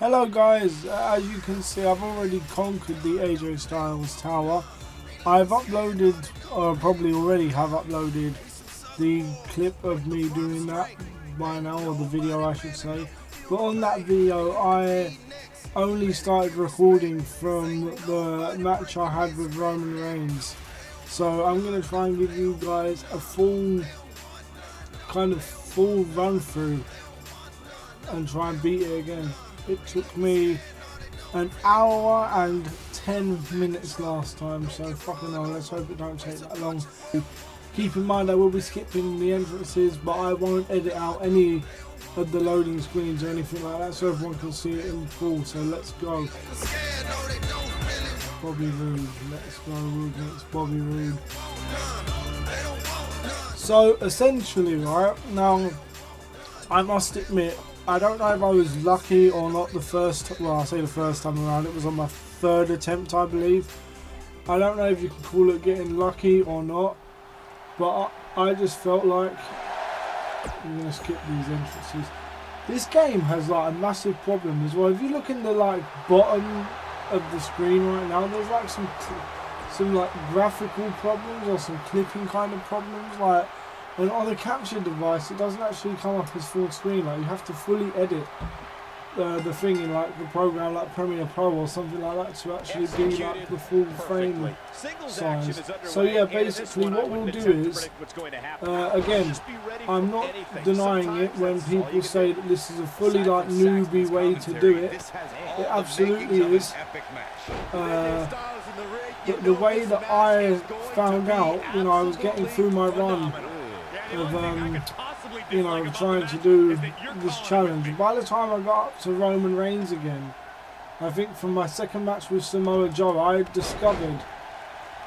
Hello guys, as you can see I've already conquered the AJ Styles Tower. I've uploaded, or probably already have uploaded, the clip of me doing that by now, or the video I should say. But on that video I only started recording from the match I had with Roman Reigns. So I'm going to try and give you guys a full run through and try and beat it again. It took me an hour and 10 minutes last time, so fucking hell, let's hope it don't take that long. Keep in mind I will be skipping the entrances, but I won't edit out any of the loading screens or anything like that, so everyone can see it in full. So let's go. Bobby Roode, let's go. Roode against Bobby Roode. So essentially, right now, I must admit, I don't know if I was lucky or not the first, well, I say the first time around, it was on my third attempt I believe. I don't know if you can call it getting lucky or not, but I just felt like, I'm going to skip these entrances. This game has like a massive problem as well. If you look in the like bottom of the screen right now, there's like some like graphical problems or some clipping kind of problems, like. And on the capture device, it doesn't actually come up as full screen. Like you have to fully edit the thing in like the program like Premiere Pro or something like that to actually be like the full frame size. So yeah, basically what we'll do is, again, I'm not denying it when people say that this is a fully like newbie way to do it. It absolutely is. The way that I found out, you know, I was getting through my run of you know, trying to do this challenge. By the time I got up to Roman Reigns again, I think from my second match with Samoa Joe, I discovered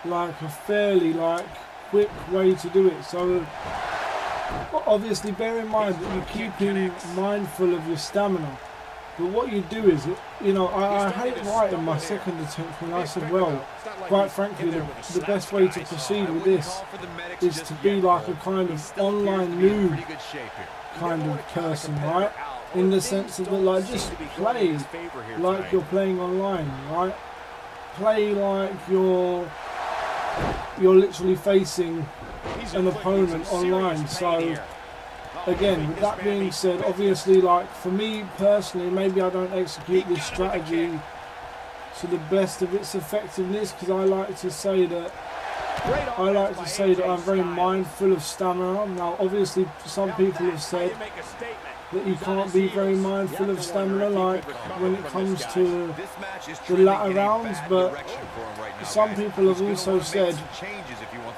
like a fairly like quick way to do it. So obviously bear in mind that you're keeping mindful of your stamina. But what you do is, you know, I had it right in my second attempt when I said, well, quite frankly, the best way to proceed with this is to be like a kind of online noob kind of person, right? In the sense of that, like, just play like you're playing online, right? Play like you're literally facing an opponent online. So again, with that being said, obviously, like for me personally, maybe I don't execute this strategy to the best of its effectiveness, because I like to say that I'm very mindful of stamina. Now, obviously, some people have said that you can't be very mindful of stamina, like when it comes to the latter rounds. But some people have also said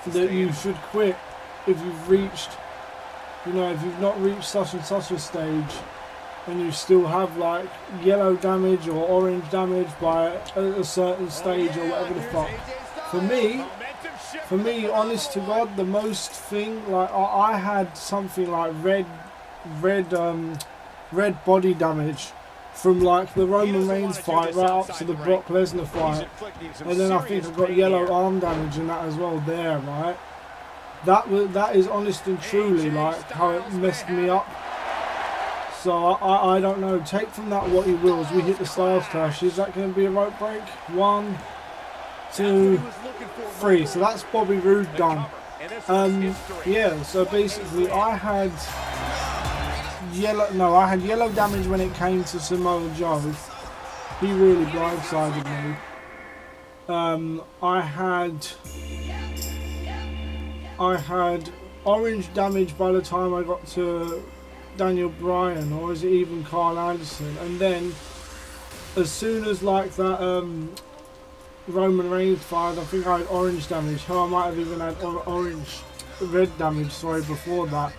that you should quit if you've reached, you know, if you've not reached such and such a stage and you still have like yellow damage or orange damage by a certain stage or whatever the fuck. For me, honest to God, the most thing, like I had something like red body damage from like the Roman Reigns fight right up to the Brock Lesnar fight, and then I think I got yellow arm damage in that as well there, right? That is honest and truly like how it messed me up. So I don't know. Take from that what you will. As we hit the Styles Clash, is that going to be a rope break? 1, 2, 3. So that's Bobby Roode done. Yeah. So basically, I had yellow damage when it came to Samoa Joe. He really blindsided me. I had orange damage by the time I got to Daniel Bryan, or is it even Carl Anderson? And then as soon as like that Roman Reigns fired, I think I had orange damage. Hell, I might have even had red damage, sorry, before that.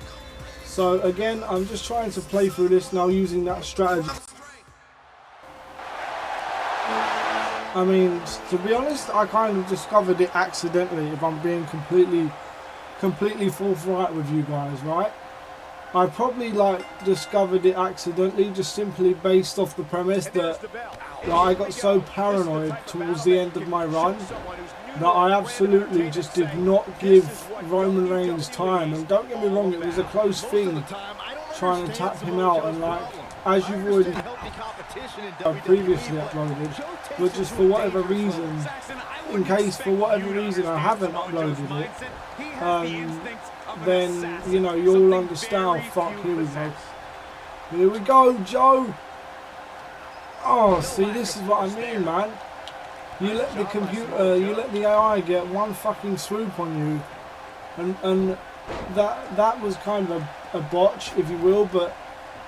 So again, I'm just trying to play through this now using that strategy. I mean, to be honest, I kind of discovered it accidentally, if I'm being completely forthright with you guys, right? I probably like discovered it accidentally, just simply based off the premise that like, I got so paranoid towards the end of my run that I absolutely just did not give Roman Reigns time. And don't get me wrong, it was a close thing trying to tap him out, and like as you've already I previously uploaded, but just for whatever reason, in case for whatever reason I haven't uploaded it, then, you know, you'll understand. Oh, fuck, here we go. Here we go, Joe. Oh, see, this is what I mean, man. You let the computer, you let the AI get one fucking swoop on you, and that was kind of a botch, if you will. But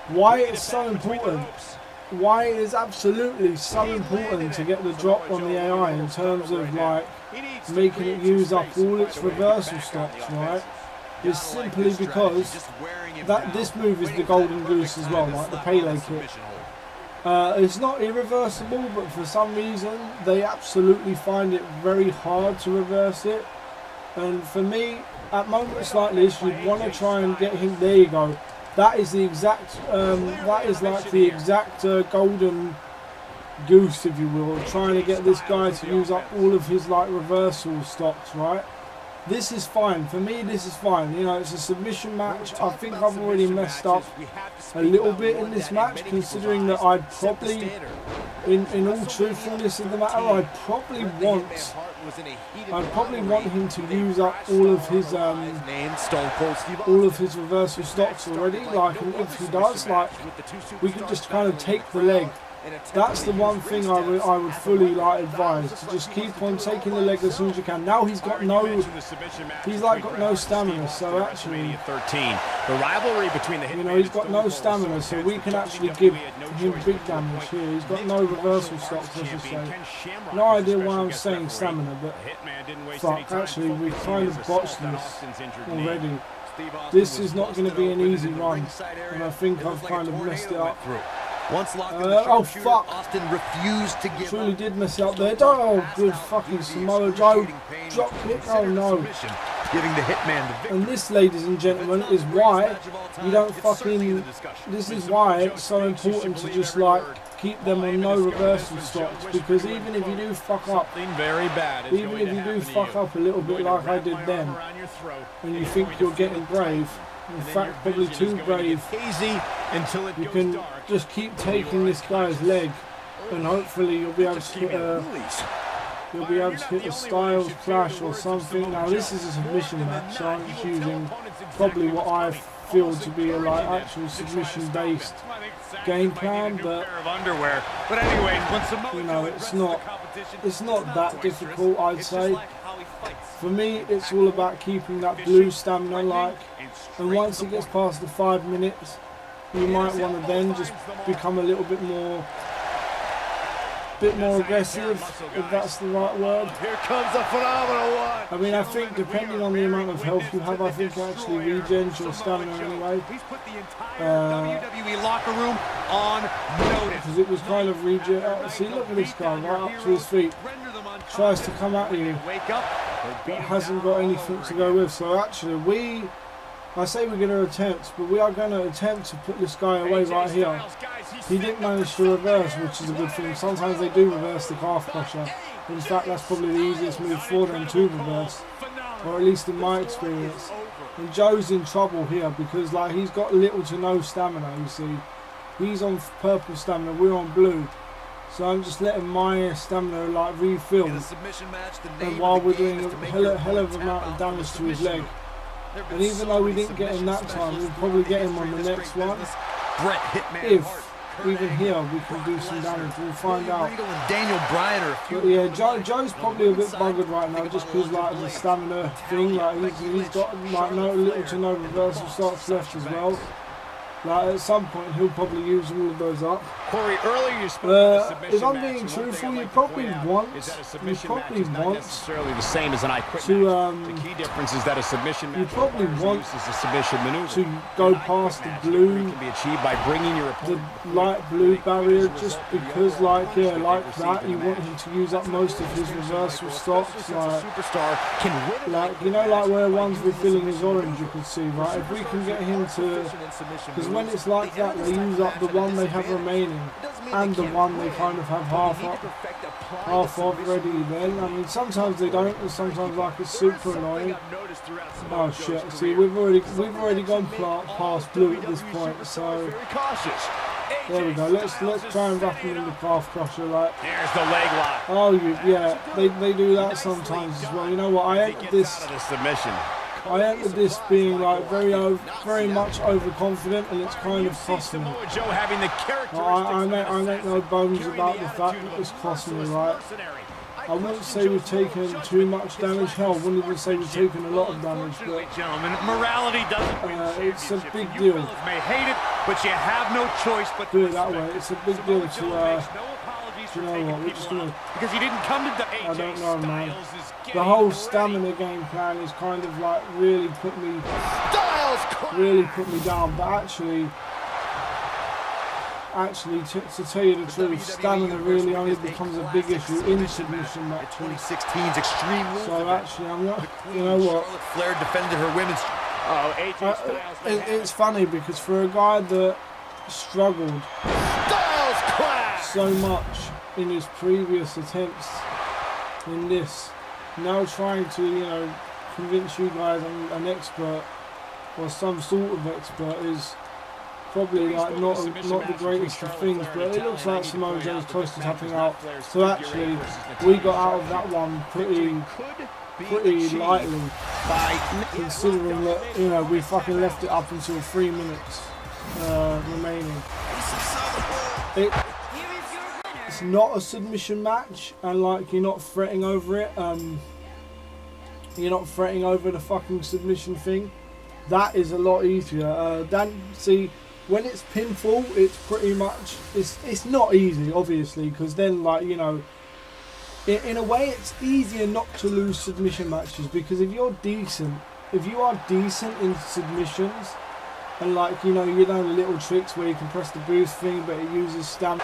why it's so important, why it is absolutely so important to get the drop on the AI in terms of like making it use up all its reversal stops, right? Is simply because that this move is the golden goose as well, like the Pele kick. It's not irreversible, but for some reason they absolutely find it very hard to reverse it. And for me, at moments like this, you'd want to try and get him. There you go. That is the exact. That is like the exact golden goose, if you will, trying to get this guy to use up all of his like reversal stops, right? This is fine. For me, this is fine. You know, it's a submission match. I think I've already messed up a little bit in this match, considering that I'd probably, in all truthfulness of the matter, I'd probably want him to use up all of his reversal stops already. Like, and if he does, like, we could just kind of take the leg. That's the one thing I would fully like advise, to just keep on taking the leg as soon as you can. Now he's got no, he's like got no stamina, so actually, you know, he's got no stamina, so we can actually give him big damage here. He's got no reversal stops, I should say. No idea why I'm saying stamina, but fuck, actually we kind of botched this already. This is not going to be an easy run, and I think I've kind of messed it up. Oh fuck! Austin refused to give truly did mess up there. Oh, good fucking Samoa Joe drop kick. Oh no! Giving the Hitman the victory. And this, ladies and gentlemen, is why you don't fucking. This is why it's so important to just like keep them on no reversal stops, because even if you do fuck up, even if you do fuck up a little bit like I did then, and you think you're getting brave. In fact, probably too brave. You can just keep taking this guy's leg, and hopefully you'll be able to hit a Styles Clash or something. Now this is a submission match, so I'm just using probably what I feel to be a like actual submission-based game plan, but you know, it's not that difficult, I'd say. For me, it's all about keeping that blue stamina, like, and once it gets past the 5 minutes, you might want to then just become a little bit more aggressive, if that's the right word. Here comes a phenomenal one. I mean, I think depending on the amount of health you have, I think it actually regens your stamina anyway. WWE locker room on notice. Because it was kind of regen. See, look at this guy right up to his feet. Tries to come at you, but hasn't got anything to go with. So actually, I say we're going to attempt, but we are going to attempt to put this guy away right here. He didn't manage to reverse, which is a good thing. Sometimes they do reverse the calf crusher. In fact, that's probably the easiest move for them to reverse, or at least in my experience. And Joe's in trouble here because like he's got little to no stamina, you see. He's on purple stamina, we're on blue. So I'm just letting my stamina like refill, and while we're doing a hell of an amount of damage to his leg. And even though we didn't get him that time, we'll probably get him on the next one. If even here we can do some damage, we'll find out. But yeah, Joe's probably a bit buggered right now just because like the stamina thing, like he's got like no little to no reversal stops left as well. Like at some point he'll probably use all of those up. Corey, earlier you spoke if I'm being truthful, you probably want necessarily the same as an the key difference is that a submission match you probably want a submission maneuver to go past the blue, can be achieved by bringing your the light blue barrier, just because like like that you want him to use up most of his reversal stops, like you know, like where one's refilling his orange, you can see, right? If we can get him to, because when it's like that they use up the one they have remaining and the one they kind of have half of ready then. I mean, sometimes they don't, and sometimes like it's super annoying. Oh shit, see we've already gone past blue at this point, so There we go. Let's try and wrap him in the calf crusher. Like, there's the leg lock. Oh, yeah. They do that sometimes as well. You know what? I entered this being like very much overconfident, and it's kind of costing me. I make no bones about the fact that it's costing me, right? I wouldn't say we've taken too much damage. Hell, I wouldn't even say we've taken a lot of damage. But morality doesn't. It's a big deal. You may hate it, but you have no choice but do it that way. It's a big deal to. You know what? We're just gonna. Because he didn't come to. I don't know, man. The whole stamina game plan is kind of like really put me down. But actually, to tell you the truth, stamina really only becomes a big issue in submission matches. 2016's Extreme Rules. So actually, I'm not. You know what? Flair defended her women's. It's funny because for a guy that struggled so much in his previous attempts in this, now trying to convince you guys I'm an expert or some sort of expert is probably like not the greatest of things, but it looks like Samoa Joe's close to tapping out. So actually, we got out of that one pretty lightly, considering that we fucking left it up until 3 minutes remaining. It's not a submission match, and like you're not fretting over it. You're not fretting over the fucking submission thing. That is a lot easier. See, when it's pinfall, it's pretty much it's not easy, obviously, because then in a way it's easier not to lose submission matches, because if you are decent in submissions, and you know little tricks where you can press the boost thing, but it uses stamina,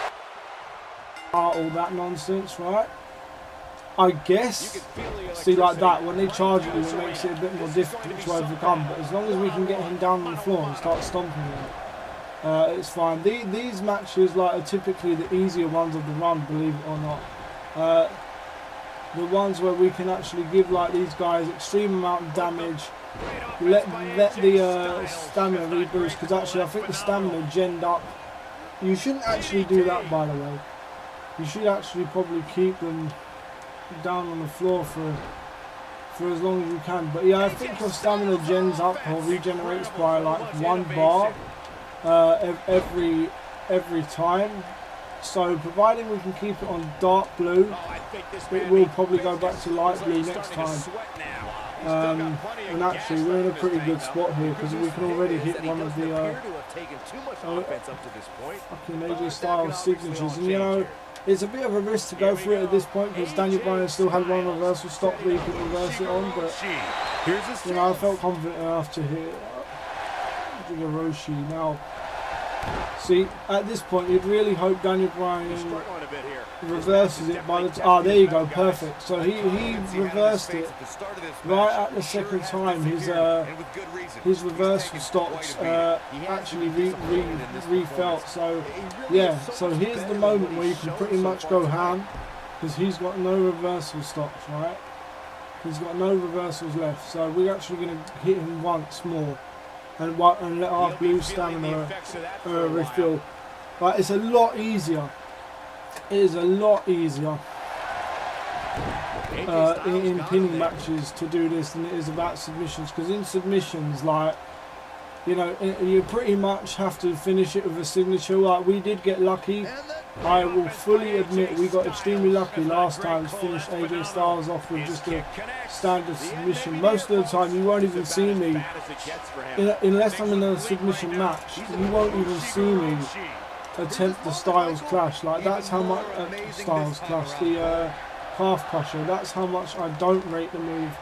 all that nonsense, right? I guess, see, like that, when they charge you, it makes it a bit more difficult to overcome, but as long as we can get him down on the floor and start stomping him, it's fine. These matches are typically the easier ones of the run, believe it or not. The ones where we can actually give these guys extreme amount of damage, let the stamina reboost, because actually I think the stamina genned up. You shouldn't actually do that, by the way. You should actually probably keep them down on the floor for as long as you can. But yeah, I think your stamina gens up or regenerates by 1 bar every time. So providing we can keep it on dark blue, it will probably go back to light blue next time. And actually we're in a pretty good spot here, because we can already hit one of the fucking AJ Styles signatures, and it's a bit of a risk to go for it at this point, because Daniel Bryan still had one reversal stop that he could reverse it on, but I felt confident enough to hit Hiroshi. Now, see, at this point, you'd really hope Daniel Bryan reverses it by the time. There you go, perfect. So he reversed it right at the second time. His reversal stops actually refelt. So yeah, so here's the moment where you can pretty much go ham, because he's got no reversal stops, right? He's got no reversals left. So we're actually going to hit him once more and let our blue stamina refill. But it's a lot easier. It is a lot easier in pinning matches to do this than it is about submissions, because in submissions, you pretty much have to finish it with a signature. We did get lucky. I will fully admit we got extremely lucky last time to finish AJ Styles off with just a standard submission. Most of the time you won't even see me, unless I'm in a submission match, you won't even see me attempt the Styles Clash. That's how much Styles Clash, the calf crusher, that's how much I don't rate the move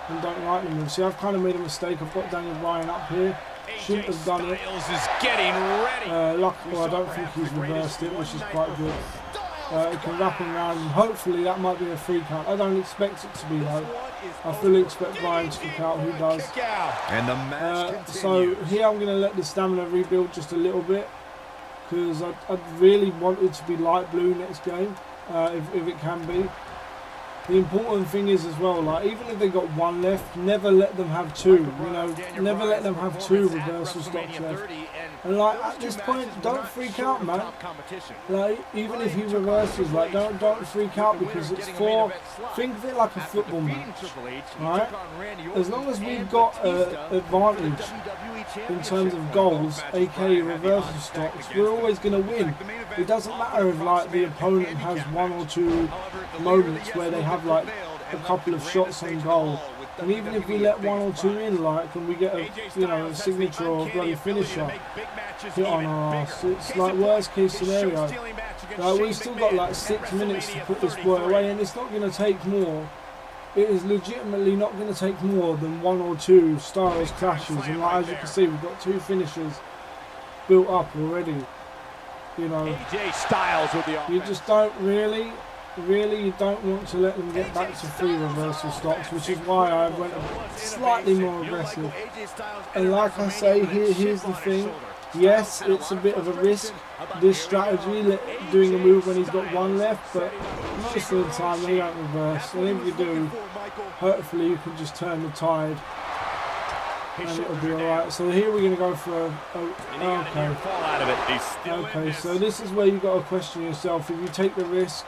and don't like the move. See, I've kind of made a mistake. I've got Daniel Bryan up here. Shouldn't have done it. Luckily, I don't think he's reversed it, which is quite good. It can wrap him around, and hopefully that might be a 3 count. I don't expect it to be though. I fully expect Bryan to kick out. He does. So here I'm going to let the stamina rebuild just a little bit, because I really want it to be light blue next game, if it can be. the important thing is as well, like even if they got one left, never let them have two. You know, never let them have two reversal stocks left. And like at this point, don't freak out, man. Like even if he reverses, like don't freak out because it's for. Think of it like a football match, right? As long as we've got advantage in terms of goals, aka reversal stocks, we're always going to win. It doesn't matter if like the opponent has one or two moments where they have like a couple of shots on goal, and even if we let one or two in, like, and we get a a signature or a bloody finisher hit on our ass, it's like worst case scenario. Like we've still got like 6 minutes to put this boy away, and it's not going to take more. It is legitimately not going to take more than one or two Styles clashes, and like, as you can see, we've got 2 finishers built up already. You know, you just don't really you don't want to let them get back to 3 reversal stocks, which is why I went slightly more aggressive. And like I say, here's the thing. Yes, it's a bit of a risk, this strategy, doing a move when he's got 1 left, but most of the time they don't reverse. And if you do, hopefully you can just turn the tide and it'll be alright. So here we're going to go for okay, so this is where you've got to question yourself. If you take the risk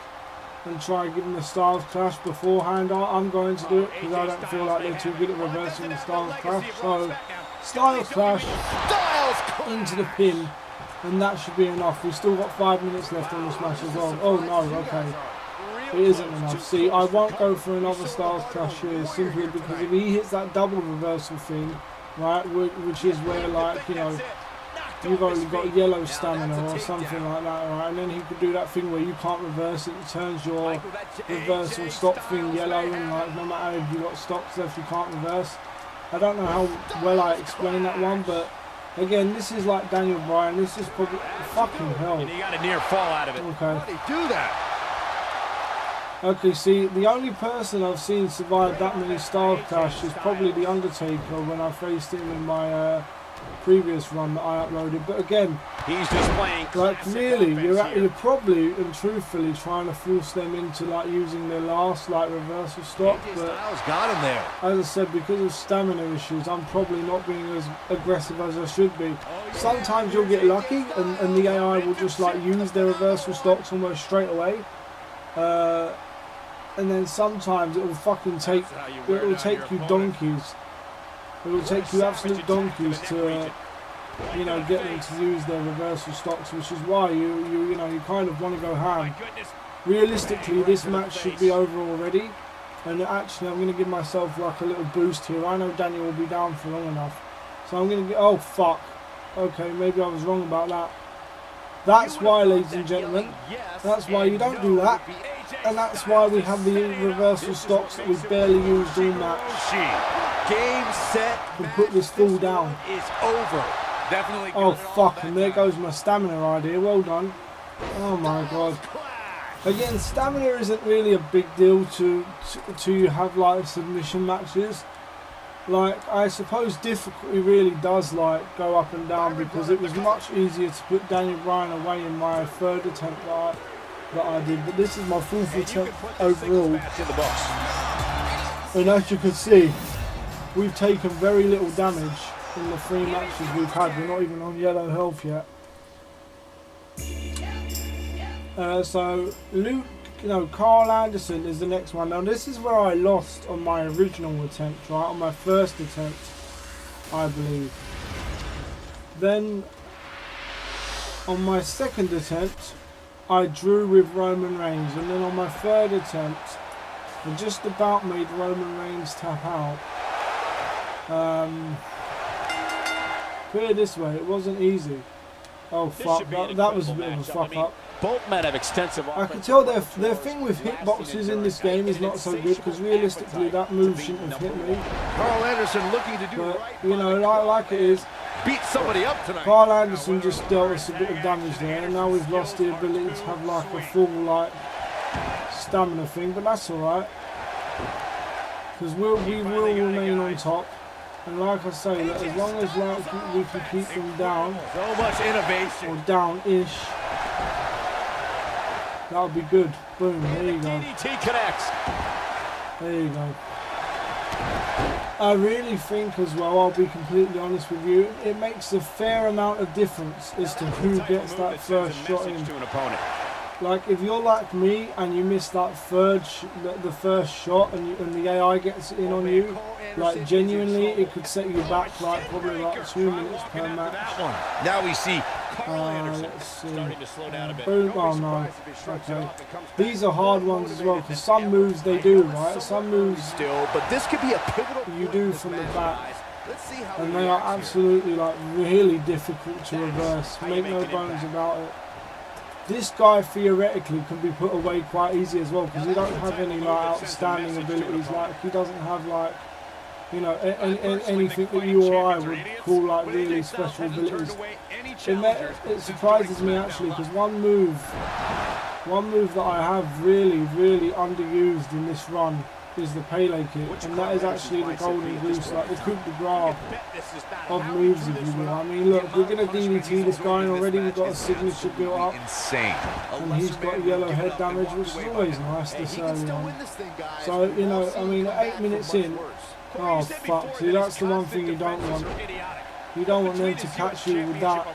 and try and give them the Styles Clash beforehand, I'm going to do it because I don't feel like they're too good at reversing the Styles Clash. So Styles Clash into the pin, and that should be enough. We've still got 5 minutes left on this match as well. Oh no, okay. It isn't enough. See, I won't go for another Styles Clash here simply because if he hits that double reversal thing, right, which is where, like, you know, you've only got yellow stamina or something like that, right, and then he could do that thing where you can't reverse it, it turns your reversal stock thing yellow, and like no matter if you've got stocks left you can't reverse. I don't know how well I explained that one, but again, this is like Daniel Bryan, this is probably fucking hell. And he got a near fall out of it. Okay. How did he do that? Okay, see, the only person I've seen survive that many Styles Clash is probably The Undertaker when I faced him in my previous run that I uploaded. But again, he's just playing like really, you're probably and truthfully trying to force them into like using their last like reversal stock. But got him there. As I said, because of stamina issues, I'm probably not being as aggressive as I should be. Sometimes you'll get lucky and the AI will just like use their reversal stocks almost straight away. And then sometimes it will fucking take you donkeys. It will take you absolute donkeys to, you know, get them to use their reversal stocks, which is why you kind of want to go ham. Realistically, this match should be over already, and actually I'm going to give myself like a little boost here. I know Daniel will be down for long enough, so I'm going to get. Oh fuck. Okay, maybe I was wrong about that. That's why, ladies and gentlemen, that's why you don't do that. And that's why we have the reversal stocks that we've barely used all match. Game, set, to put this fool down. Is over. Definitely. Oh fuck, and there goes my stamina idea. Well done. Oh my god. Again, stamina isn't really a big deal to have like submission matches. Like, I suppose difficulty really does like go up and down because it was much easier to put Daniel Bryan away in my 3rd attempt that I did, but this is my 4th attempt overall. And as you can see, we've taken very little damage in the 3 matches we've had. We're not even on yellow health yet. So Carl Anderson is the next one. Now this is where I lost on my original attempt, right? On my 1st attempt, I believe. Then on my 2nd attempt, I drew with Roman Reigns, and then on my 3rd attempt, I just about made Roman Reigns tap out. Put it this way, it wasn't easy. Oh fuck, that was a bit of a fuck up. Both men have extensive. I can tell their thing with hitboxes in this game is not so good because realistically that move shouldn't have hit me. Carl Anderson looking to do but, right. You know, like it is. Beat somebody up tonight. Carl Anderson just dealt us a bit of damage there, and now we've lost the ability to have like a full like stamina thing, but that's alright. Because we will remain on top. And like I say, like, as long as like, we can keep them down, so much innovation, or down-ish, that'll be good. Boom, there you go. DDT connects. There you go. I really think as well, I'll be completely honest with you, it makes a fair amount of difference as to who gets that first shot in. Like, if you're like me and you miss that the first shot and the AI gets in on you, like, genuinely, it could set you back, like, probably like 2 minutes per match. Now we see let's see. Boom. Oh, no. Okay. These are hard ones as well, because some moves they do, right? Some moves but this could be a pivotal you do from the back. And they are absolutely, like, really difficult to reverse. Make no bones about it. This guy theoretically can be put away quite easy as well, because he don't have any like outstanding abilities. Like, he doesn't have, like, you know, anything that you or I would call like really special abilities. It surprises me actually, because one move that I have really underused in this run is the Pele kick, and that is actually the golden goose, like the coup de grace of moves, if you will. I mean, look, we're going to DDT this guy, and already we've got a signature built up, and he's got yellow head damage, which is always nice this early on. So, you know, I mean, 8 minutes in, oh fuck, see, that's the one thing you don't want. You don't want them to catch you with that,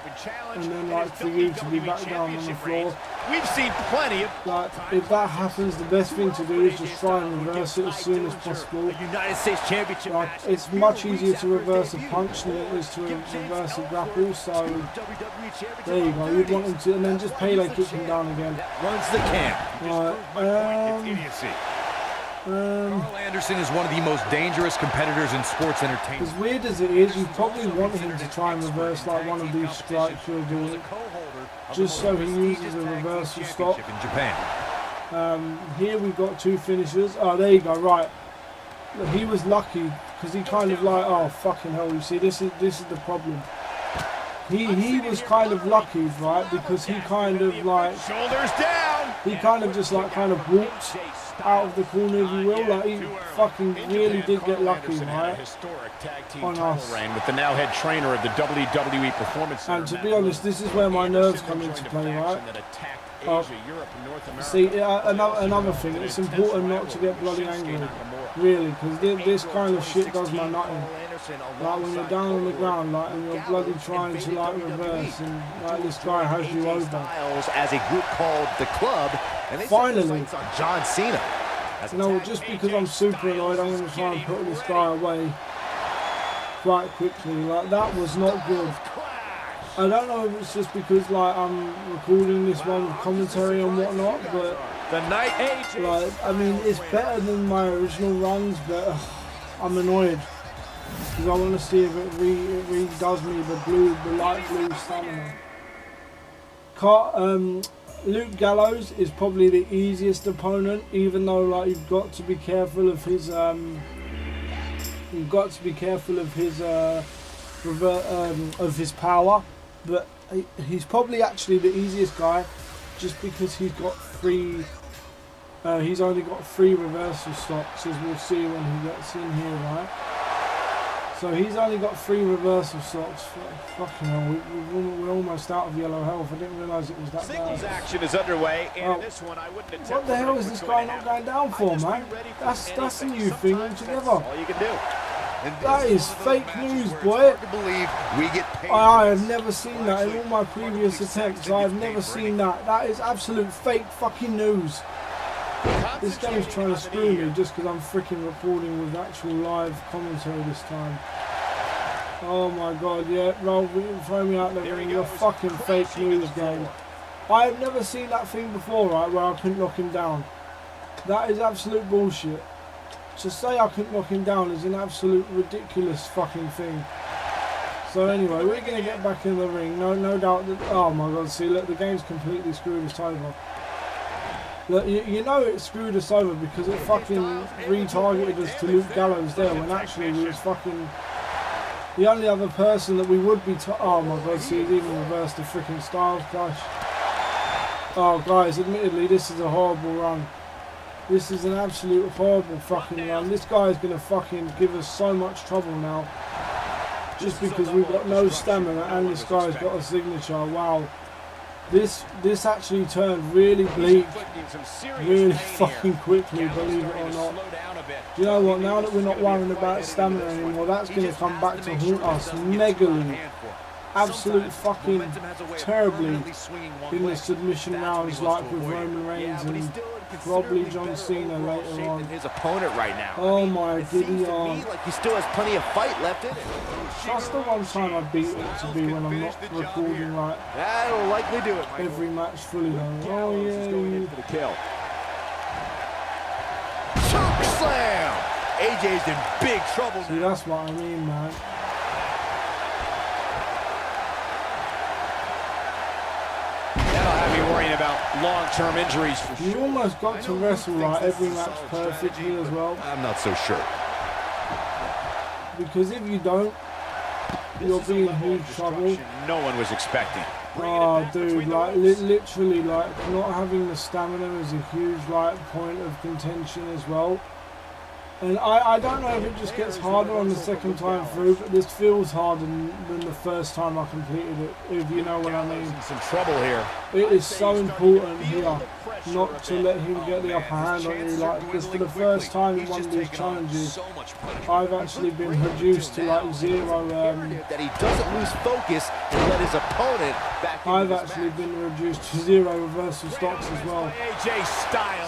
and then like for you to be back down on the floor. We've seen plenty of, like, if that happens, the best thing to do is just try and reverse it as soon as possible. United States Championship. Like, it's much easier to reverse a punch than it is to reverse a grapple. So there you go. You'd want him to, and then just Pele kick him down again. Runs the camp. Right. Carl Anderson is one of the most dangerous competitors in sports entertainment. As weird as it is, you probably want him to try and reverse like one of these strikes you're doing, just so he uses a reversal stop. In Japan. Here we've got two finishers. Oh, there you go. Right, he was lucky because he kind of like, oh fucking hell! You see, this is the problem. He was kind of lucky, right? Because he kind of like Shoulders down. He kind of just like kind of walked out of the corner, if you will. Like, he fucking really did get lucky, right? On us. With the now head trainer of the WWE Performance Center. And to be honest, this is where my nerves come into play, right? See, another thing, it's important not to get bloody angry, really, because this kind of shit does my nutting. Like, when you're down on the ground, like, and you're bloody trying to like reverse, and like this guy has you over. As a group called the Club, and they finally, John Cena. You know, just because I'm super annoyed, I'm going to try and put this guy away quite quickly. Like, that was not good. I don't know if it's just because like I'm recording this one with commentary and whatnot, but like, I mean, it's better than my original runs, but I'm annoyed because I want to see if it redoes me the light blue stamina. Luke Gallows is probably the easiest opponent, even though like you've got to be careful of his power. But he's probably actually the easiest guy, just because he's got he's only got 3 reversal stops, as we'll see when he gets in here, right? So he's only got 3 reversal stops. Fucking hell, we're almost out of yellow health. I didn't realise it was that bad. Action is underway, and this one I wouldn't attempt. What the hell is this guy not going down for, man? That's a new thing altogether. All you can do. That is fake news, boy. I have never seen that in all my previous attempts. I have never seen that. That is absolute fake fucking news. This game's trying to screw me just because I'm freaking recording with actual live commentary this time. Oh my god, yeah, roll, throw me out there, you're fucking fake news game. I have never seen that thing before, right, where I couldn't knock him down. That is absolute bullshit. To say I couldn't knock him down is an absolute ridiculous fucking thing. So anyway, we're going to get back in the ring. No doubt that... Oh my god, see, look, the game's completely screwed us over. Look, you know it screwed us over because it fucking retargeted us to Luke Gallows there, when actually we was fucking... The only other person that we would be... Oh my god, see, he's even reversed the freaking Styles Clash. Oh guys, admittedly, this is a horrible run. This is an absolute horrible fucking run. This guy is going to fucking give us so much trouble now. Just because we've got no stamina and this guy's got a signature. Wow. This actually turned really bleak, really fucking quickly, believe it or not. You know what, now that we're not worrying about stamina anymore, that's going to come back to haunt us megally, absolute fucking terribly in the submission rounds, like with Roman Reigns and probably John Cena later on. His opponent right now. Oh my giddy arm. Like he still has plenty of fight left in it. That's the one time I beat it to be when I'm not recording like That'll likely do it. every match fully though. Oh yeah. For the kill. Choke slam. AJ's in big trouble. See, that's what I mean, man. That'll have me worrying about long-term injuries for sure. You almost got to wrestle like every match perfectly as well. I'm not so sure. Because if you don't, you'll be in huge trouble. No one was expecting. Oh, dude, like literally, like not having the stamina is a huge like point of contention as well. And I don't know if it just gets harder on the second time through, but this feels harder than the first time I completed it, if you know what I mean. Some trouble here. It is so important here not to let him get the upper hand on you, like, because for the first time in one of these challenges, I've actually been reduced to like zero. That he doesn't lose focus and let his opponent back. I've actually been reduced to zero reversal stocks as well.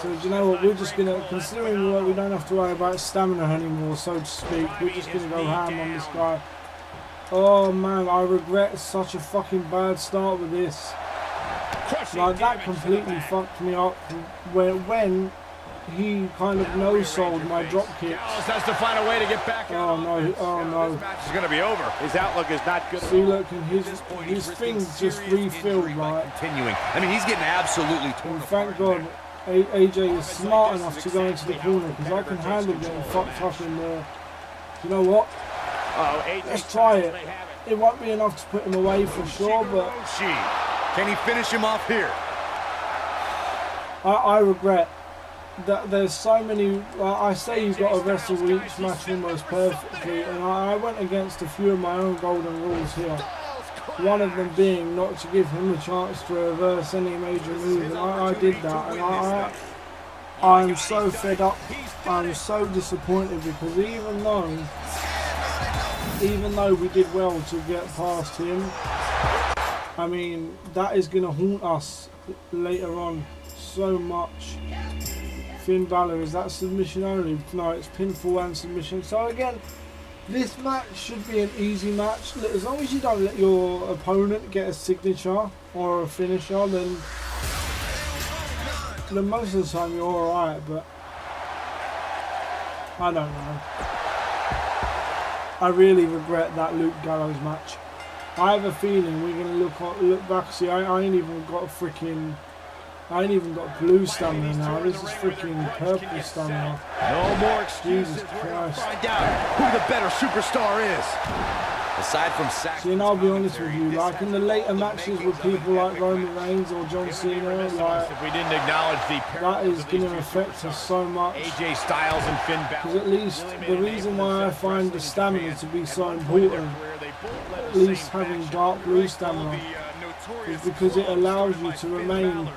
So do you know what? We're just gonna, considering we don't have to worry about stamina anymore, so to speak, we're just gonna go ham on this guy. Oh man, I regret such a fucking bad start with this. Like that completely fucked me up when he kind of no-sold my drop kicks. Has to find a way to get back. Oh no, oh no. This match is going to be over. His outlook is not good. See, look, and his thing's just refilled, right? Continuing. I mean, he's getting absolutely torn And apart. thank God AJ is smart enough to go into the corner, because I can handle getting fucked up in there. You know what? Let's try it. It won't be enough to put him away for sure, but Can he finish him off here? I regret that there's so many. I say you've got to wrestle each match almost perfectly, and I went against a few of my own golden rules here. One of them being not to give him a chance to reverse any major move, and I did that, and I'm so fed up. I'm so disappointed, because even though we did well to get past him, I mean, that is going to haunt us later on so much. Finn Balor, is that submission only? No, it's pinfall and submission. So again, this match should be an easy match. As long as you don't let your opponent get a signature or a finisher, then most of the time you're alright, but I don't know. I really regret that Luke Gallows match. I have a feeling we're going to look back. See, I ain't even got blue stamina now. This is freaking purple stamina. No more excuses. Jesus Christ. Find out who the better superstar is. Aside from sack. See, and I'll be honest with you, like in the later matches with people like Roman Reigns or John Cena, like If we didn't acknowledge that is going to affect us so much. AJ Styles and Finn Because Balor. at least the reason why I find the stamina to be so important, at least having dark blue stamina, is because it allows you to remain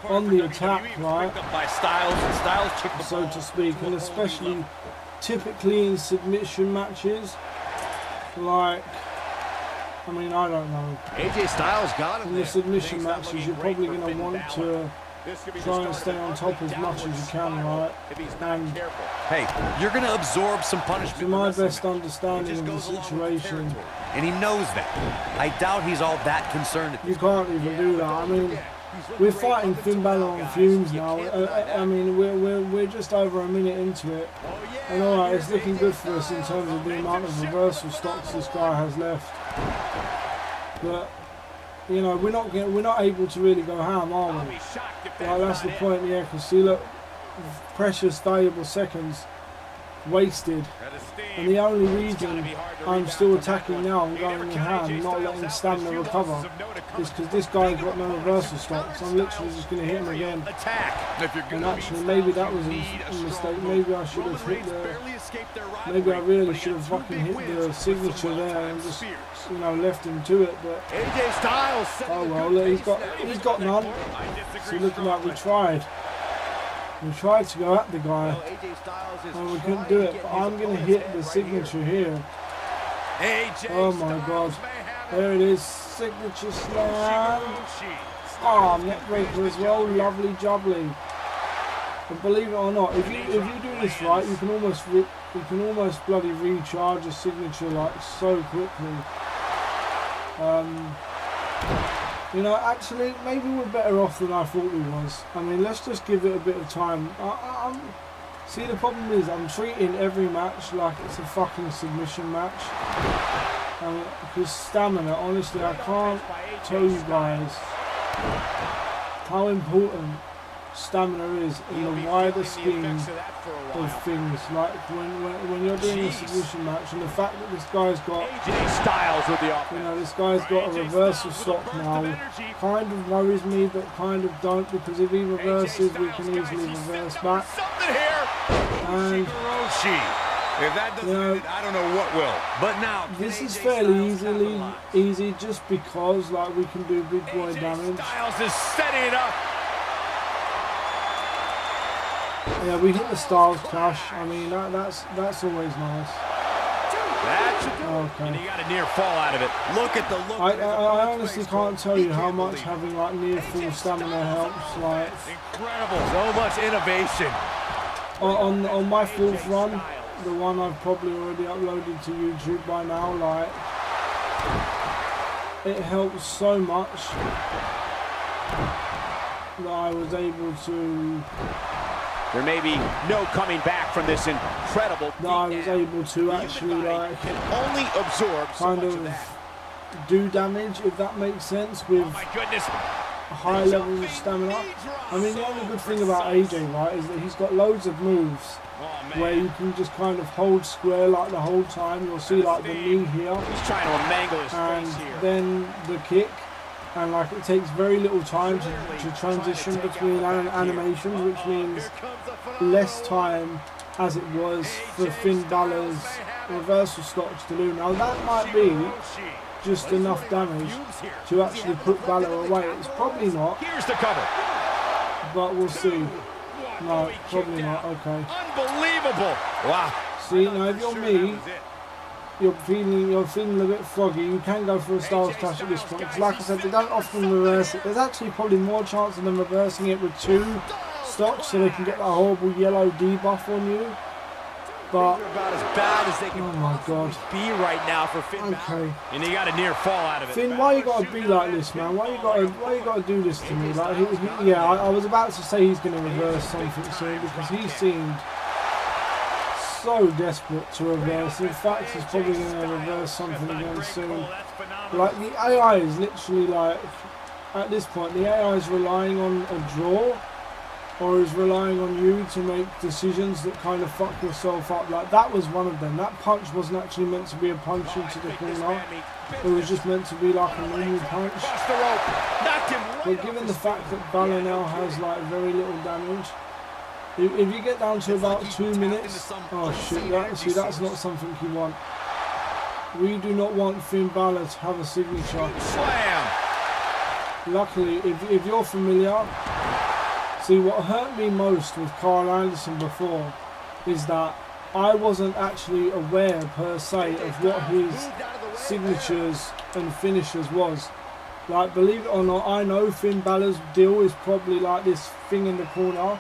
on the attack, right? By Styles, and Styles kicked the So to speak, and especially typically in submission matches, like, I mean, I don't know. AJ Styles got him. In the submission matches, you're probably going to want to try and stay on top as much as you can, right? And Hey, you're going to absorb some punishment. to my best understanding of the situation, And he knows that. I doubt he's all that concerned. you can't even do that. I mean, we're fighting Finn Balor on fumes now. I mean, we're just over a minute into it, and all right, it's looking good for us in terms of the amount of reversal stocks this guy has left. But you know, we're not able to really go ham, are we? Well, that's the point, yeah. Because see, look, precious, valuable seconds. wasted. And the only reason I'm still attacking now and going in hand, not letting stamina recover, is because this guy's got no reversal stock. So I'm literally just going to hit him again. And actually, maybe that was a mistake. Maybe I should have hit the... Maybe I really should have fucking hit the signature there and just, you know, left him to it. But oh well, look, he's got none. So looking like we tried. We tried to go at the guy, and we couldn't do it. But I'm going to hit the signature here. Oh my god. There it is. Signature slam. Oh, neck breaker as well. Lovely jubbly. But believe it or not, if you do this right, you can almost bloody recharge a signature like so quickly. You know, actually, maybe we're better off than I thought we was. I mean, let's just give it a bit of time. See, the problem is I'm treating every match like it's a fucking submission match. Because stamina, honestly, I can't tell you guys how important stamina is in the wider scheme of things. Like when you're doing a submission match, and the fact that this guy's got, you know, this guy's got a reversal stock now, kind of worries me, but kind of don't, because if he reverses, we can easily reverse back. And if that doesn't, you know, I don't know what will. But now this is fairly easy, just because like we can do big boy damage. Styles is setting it up. Yeah, we hit the Styles Clash. I mean, that's always nice. Okay. And he got a near fall out of it. Look at the look. I honestly can't tell you how much having like near full stamina helps. Like incredible, so much innovation. On my fourth run, the one I've probably already uploaded to YouTube by now, like it helps so much that I was able to. There may be no coming back from this incredible. That I was able to actually like can only absorb kind of do damage, if that makes sense, with high levels of stamina. I mean, the only good thing about AJ, right, is that he's got loads of moves where you can just kind of hold square like the whole time. You'll see like the knee here, he's trying to mangle his face here, and then the kick. And like it takes very little time to transition between animations, which means less time as it was for Finn Balor's reversal stocks to do. Now that might be just enough damage to actually put Balor away. It's probably not. Here's the cover. But we'll see. No, probably not. Okay. Unbelievable. Wow. See, now if you're me, you're feeling a bit froggy, you can go for a Styles Clash at this point. Because like I said, they don't often reverse it. There's actually probably more chance of them reversing it with 2 stocks, so they can get that horrible yellow debuff on you. But about as bad as they can oh my god, be right now for Finn. Okay. And he got a near fall out of it. Finn, why you gotta be like this, man? Why you gotta do this to me? Like, yeah, I was about to say he's gonna reverse something soon, because he seemed so desperate to reverse. In fact, he's probably going to reverse something again soon. Like, the AI is literally like, at this point, the AI is relying on a draw, or is relying on you to make decisions that kind of fuck yourself up. Like, that was one of them. That punch wasn't actually meant to be a punch into the corner. It was just meant to be like a normal punch. But given the fact that Balor now has like very little damage, if you get down to about 2 minutes, oh shit, that's not something you want. We do not want Finn Balor to have a signature. Slam. Luckily, if you're familiar, see what hurt me most with Carl Anderson before is that I wasn't actually aware per se of what his signatures and finishers was. Like, believe it or not, I know Finn Balor's deal is probably like this thing in the corner.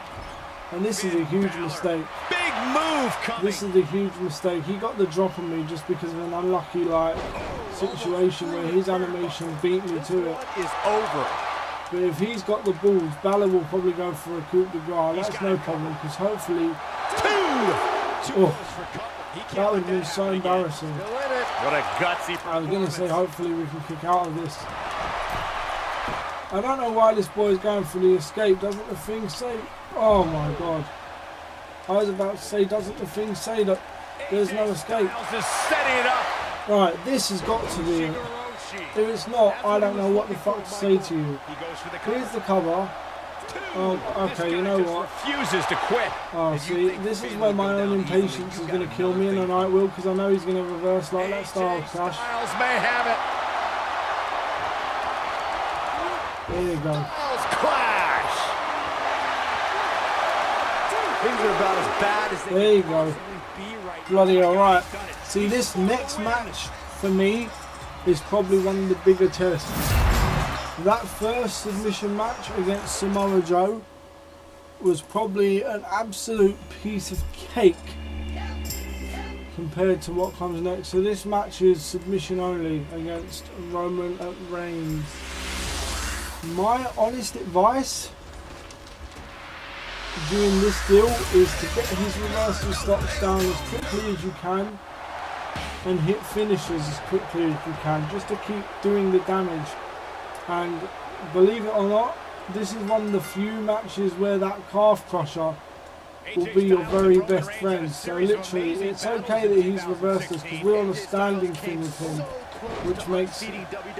And this is a huge mistake. Big move coming. This is a huge mistake. He got the drop on me just because of an unlucky like situation where his animation beat me to it. Is over. But if he's got the balls, Balor will probably go for a coup de grace. That's no problem, because hopefully... Oh, that would have been so embarrassing. What a gutsy... I was going to say hopefully we can kick out of this. I don't know why this boy is going for the escape. Doesn't the thing say... Oh my god. I was about to say, doesn't the thing say that there's no escape? Just setting it up. Right, this has got to be it. If it's not, I don't know what the fuck to say to you. Here's the cover. Oh, okay, you know what? Refuses to quit. Oh, see, this is where my own impatience is going to kill me, and I know it will, because I know he's going to reverse like that Styles Clash. Styles may have it. There you go. Styles Clash. Things are about as bad as they There you go. be right Bloody alright. See, this next match, for me, is probably one of the bigger tests. That first submission match against Samoa Joe was probably an absolute piece of cake compared to what comes next. So this match is submission only against Roman Reigns. My honest advice during this deal is to get his reversal stops down as quickly as you can and hit finishes as quickly as you can, just to keep doing the damage. And believe it or not, this is one of the few matches where that calf crusher will be your very best friend. So literally, it's okay that he's reversed us because we're on a standing thing with him, which makes,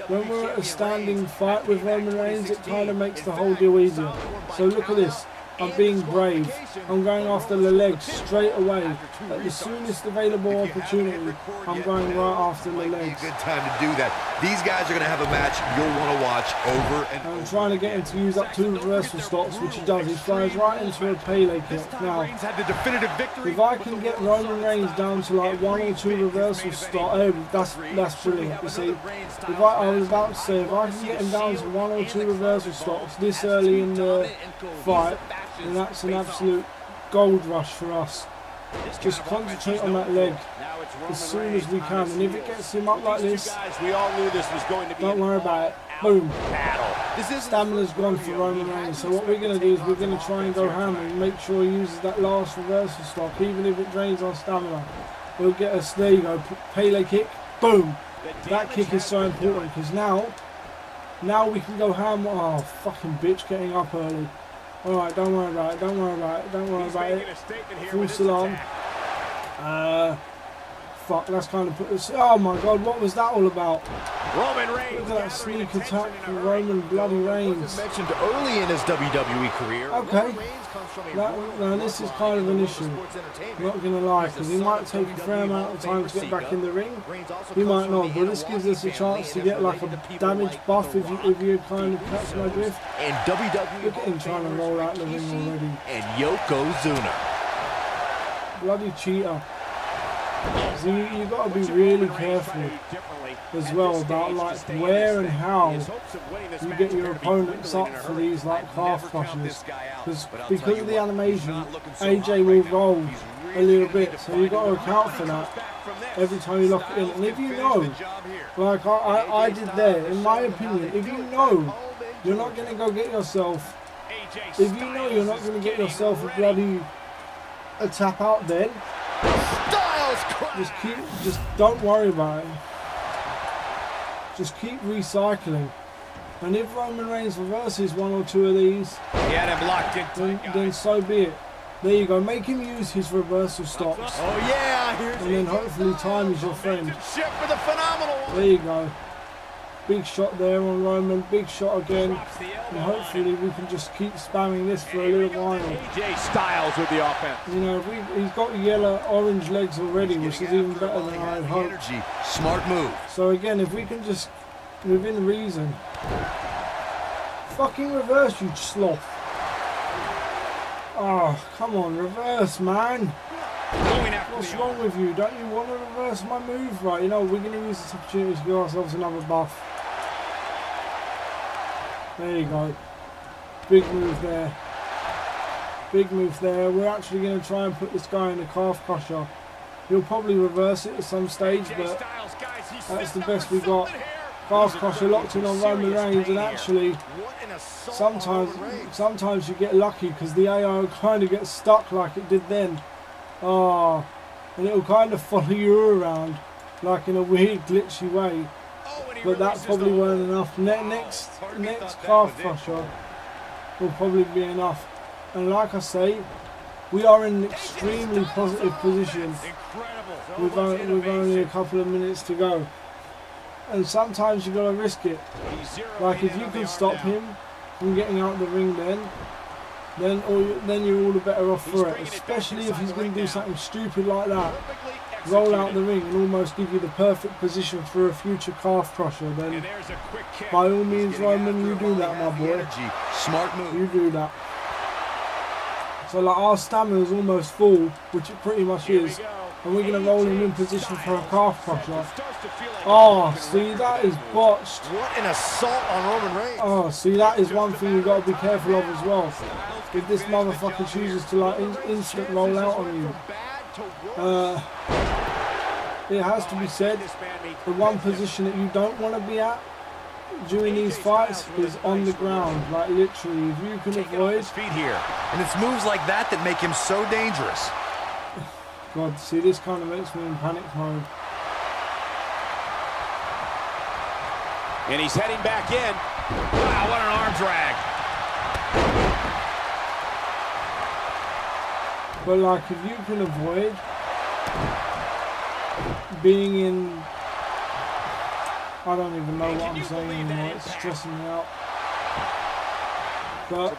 when we're at a standing fight with Roman Reigns, it kind of makes the whole deal easier. So look at this. I'm being brave. I'm going after the legs straight away. At the soonest available opportunity, I'm going right after the legs. Good time to do that. These guys are going to have a match you'll want to watch over and I'm trying to get him to use up 2 reversal stops, which he does. He flies right into a Pele kick. Now, if I can get Roman Reigns down to like 1 or 2 reversal stops, that's brilliant. You see, I was about to say, if I can get him down to 1 or 2 reversal stops this early in the fight, and that's an absolute gold rush for us. Just concentrate on that leg as soon as we can, and if it gets him up like this, don't worry about it. Boom. Stamina's gone for Roman Reigns. So what we're going to do is we're going to try and go ham and make sure he uses that last reversal stop, even if it drains our stamina. We'll get us, there you go, Pele kick, boom. That kick is so important because now we can go ham. Oh, fucking bitch, getting up early. Alright, don't worry about it, don't worry about it, don't worry about it. Full salon. Fuck, that's kind of put this. Oh my god, what was that all about? Roman Reigns. Look at that sneak attack from Roman bloody Reigns. Mentioned early in his WWE career. Okay. Now this is kind of an issue. I'm not going to lie, because he might take a fair amount of time to get back in the ring. He might not, but this gives us a chance to get like a damage buff if you kind of catch my drift. And WWE. Look at him trying to roll out the ring already. And Yokozuna. Bloody cheater. So you got to be really careful as well about like where and how you get your opponents up for these like calf crushes, because of the animation AJ will roll a little bit, so you got to account for that every time you lock it in. And if you know, like I did there, in my opinion, if you know you're not going to go get yourself, if you know you're not going to get yourself a bloody tap out, then just don't worry about it. Just keep recycling. And if Roman Reigns reverses 1 or 2 of these, then so be it. There you go. Make him use his reversal stops. Oh yeah, and then hopefully time is your friend. There you go. Big shot there on Roman. Big shot again. And hopefully we can just keep spamming this for a little while. AJ Styles with the offense. You know, he's got orange legs already, which is even better than I had hoped. Smart move. So again, if we can just, within reason, fucking reverse, you sloth. Oh, come on, reverse, man. What's wrong with you? Don't you want to reverse my move? Right, you know, we're going to use this opportunity to give ourselves another buff. There you go. Big move there. Big move there. We're actually going to try and put this guy in the calf crusher. He'll probably reverse it at some stage, but that's the best we got. Calf crusher locked in on Roman Reigns, and actually sometimes you get lucky because the AI kind of gets stuck like it did then. Oh, and it'll kind of follow you around like in a weird glitchy way. But that probably weren't enough. Next calf crusher will probably be enough. And like I say, We are in an extremely positive position with only a couple of minutes to go. And sometimes you gotta risk it. Like if you can stop him from getting out of the ring then you're all the better off for it. Especially if he's going to do something stupid like that. Roll out the ring and almost give you the perfect position for a future calf crusher. Then by all means, Roman, you do that, my boy. Smart move. You do that. So like our stamina is almost full, which it pretty much is. And we're going to roll him in position for a calf crusher. Oh, see, that is botched. What an assault on Roman Reigns. Oh, see, that is one thing you've got to be careful of as well. If this motherfucker chooses to like instant roll out on you. It has to be said, the one position that you don't want to be at during these fights is on the ground. Like literally, if you can avoid feet here. And it's moves like that that make him so dangerous. God, see, this kind of makes me in panic mode. And he's heading back in. Wow, what an arm drag. But like, if you can avoid being in, I don't even know what I'm saying anymore, it's stressing me out. But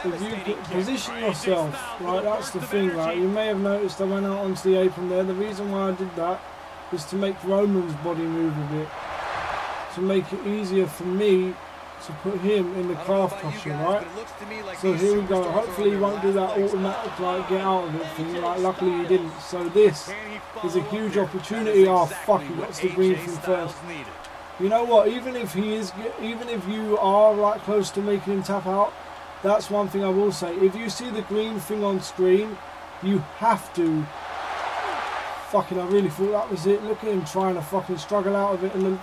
if you can position yourself, right, that's the thing, right? You may have noticed I went out onto the apron there. The reason why I did that is to make Roman's body move a bit. To make it easier for me to put him in the calf crusher, right? So here we go. Hopefully he won't do that automatic like get out of it thing. Like luckily he didn't. So this is a huge opportunity. Oh fuck, he gets the green thing first. You know what? Even if you are like close to making him tap out, that's one thing I will say. If you see the green thing on screen, you have to. Fucking, I really thought that was it. Look at him trying to fucking struggle out of it, and then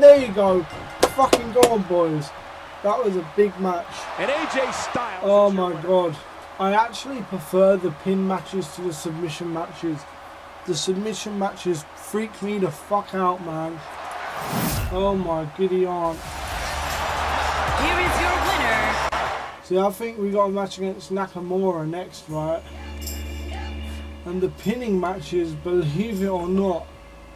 there you go. Fucking go on, boys. That was a big match. And AJ Styles. Oh my god. I actually prefer the pin matches to the submission matches. The submission matches freak me the fuck out, man. Oh my giddy aunt. Here is your winner. See, I think we got a match against Nakamura next, right? And the pinning matches, believe it or not,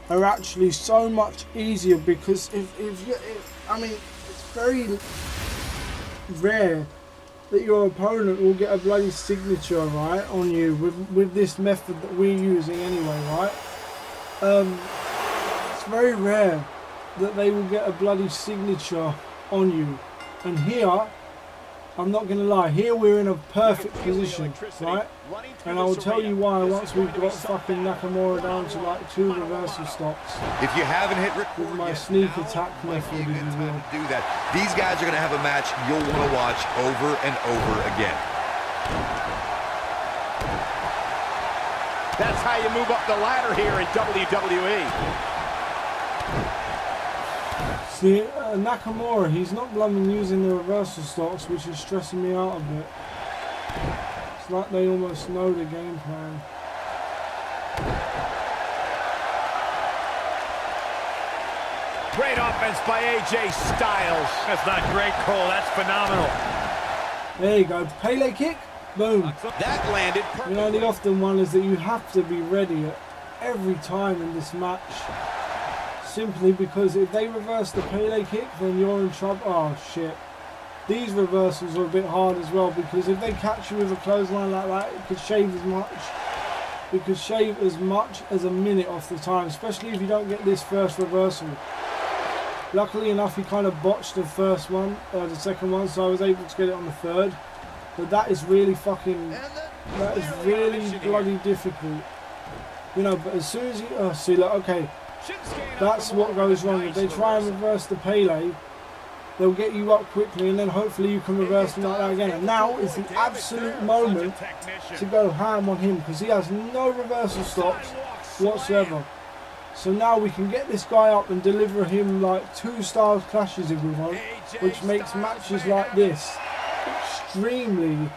are actually so much easier because I mean, it's very rare that your opponent will get a bloody signature, right, on you with this method that we're using anyway, right? It's very rare that they will get a bloody signature on you. And here, I'm not going to lie, here we're in a perfect position, right? And I will tell you why once we've got fucking Nakamura down to like 2 reversal stops. If you haven't hit record with my yet, sneak attack method, if you will. Do that. These guys are going to have a match you'll want to watch over and over again. That's how you move up the ladder here in WWE. See, Nakamura, he's not blooming using the reversal stops, which is stressing me out a bit. It's like they almost know the game plan. Great offense by AJ Styles. That's not great, Cole. That's phenomenal. There you go. Pele kick. Boom. That landed perfectly. You know, the often one is that you have to be ready at every time in this match. Simply because if they reverse the Pele kick, then you're in trouble. Oh, shit. These reversals are a bit hard as well, because if they catch you with a clothesline like that, it could shave as much. It could shave as much as a minute off the time, especially if you don't get this first reversal. Luckily enough, he kind of botched the first one, the second one, so I was able to get it on the third. But that is really fucking, that is really bloody difficult. You know, but as soon as you, see, like, okay, that's what goes wrong. If they try and reverse the Pele, they'll get you up quickly, and then hopefully you can reverse them like that again. And now is the absolute moment to go ham on him, because he has no reversal stops whatsoever. So now we can get this guy up and deliver him like 2 Styles clashes if we want, which makes matches like this extremely,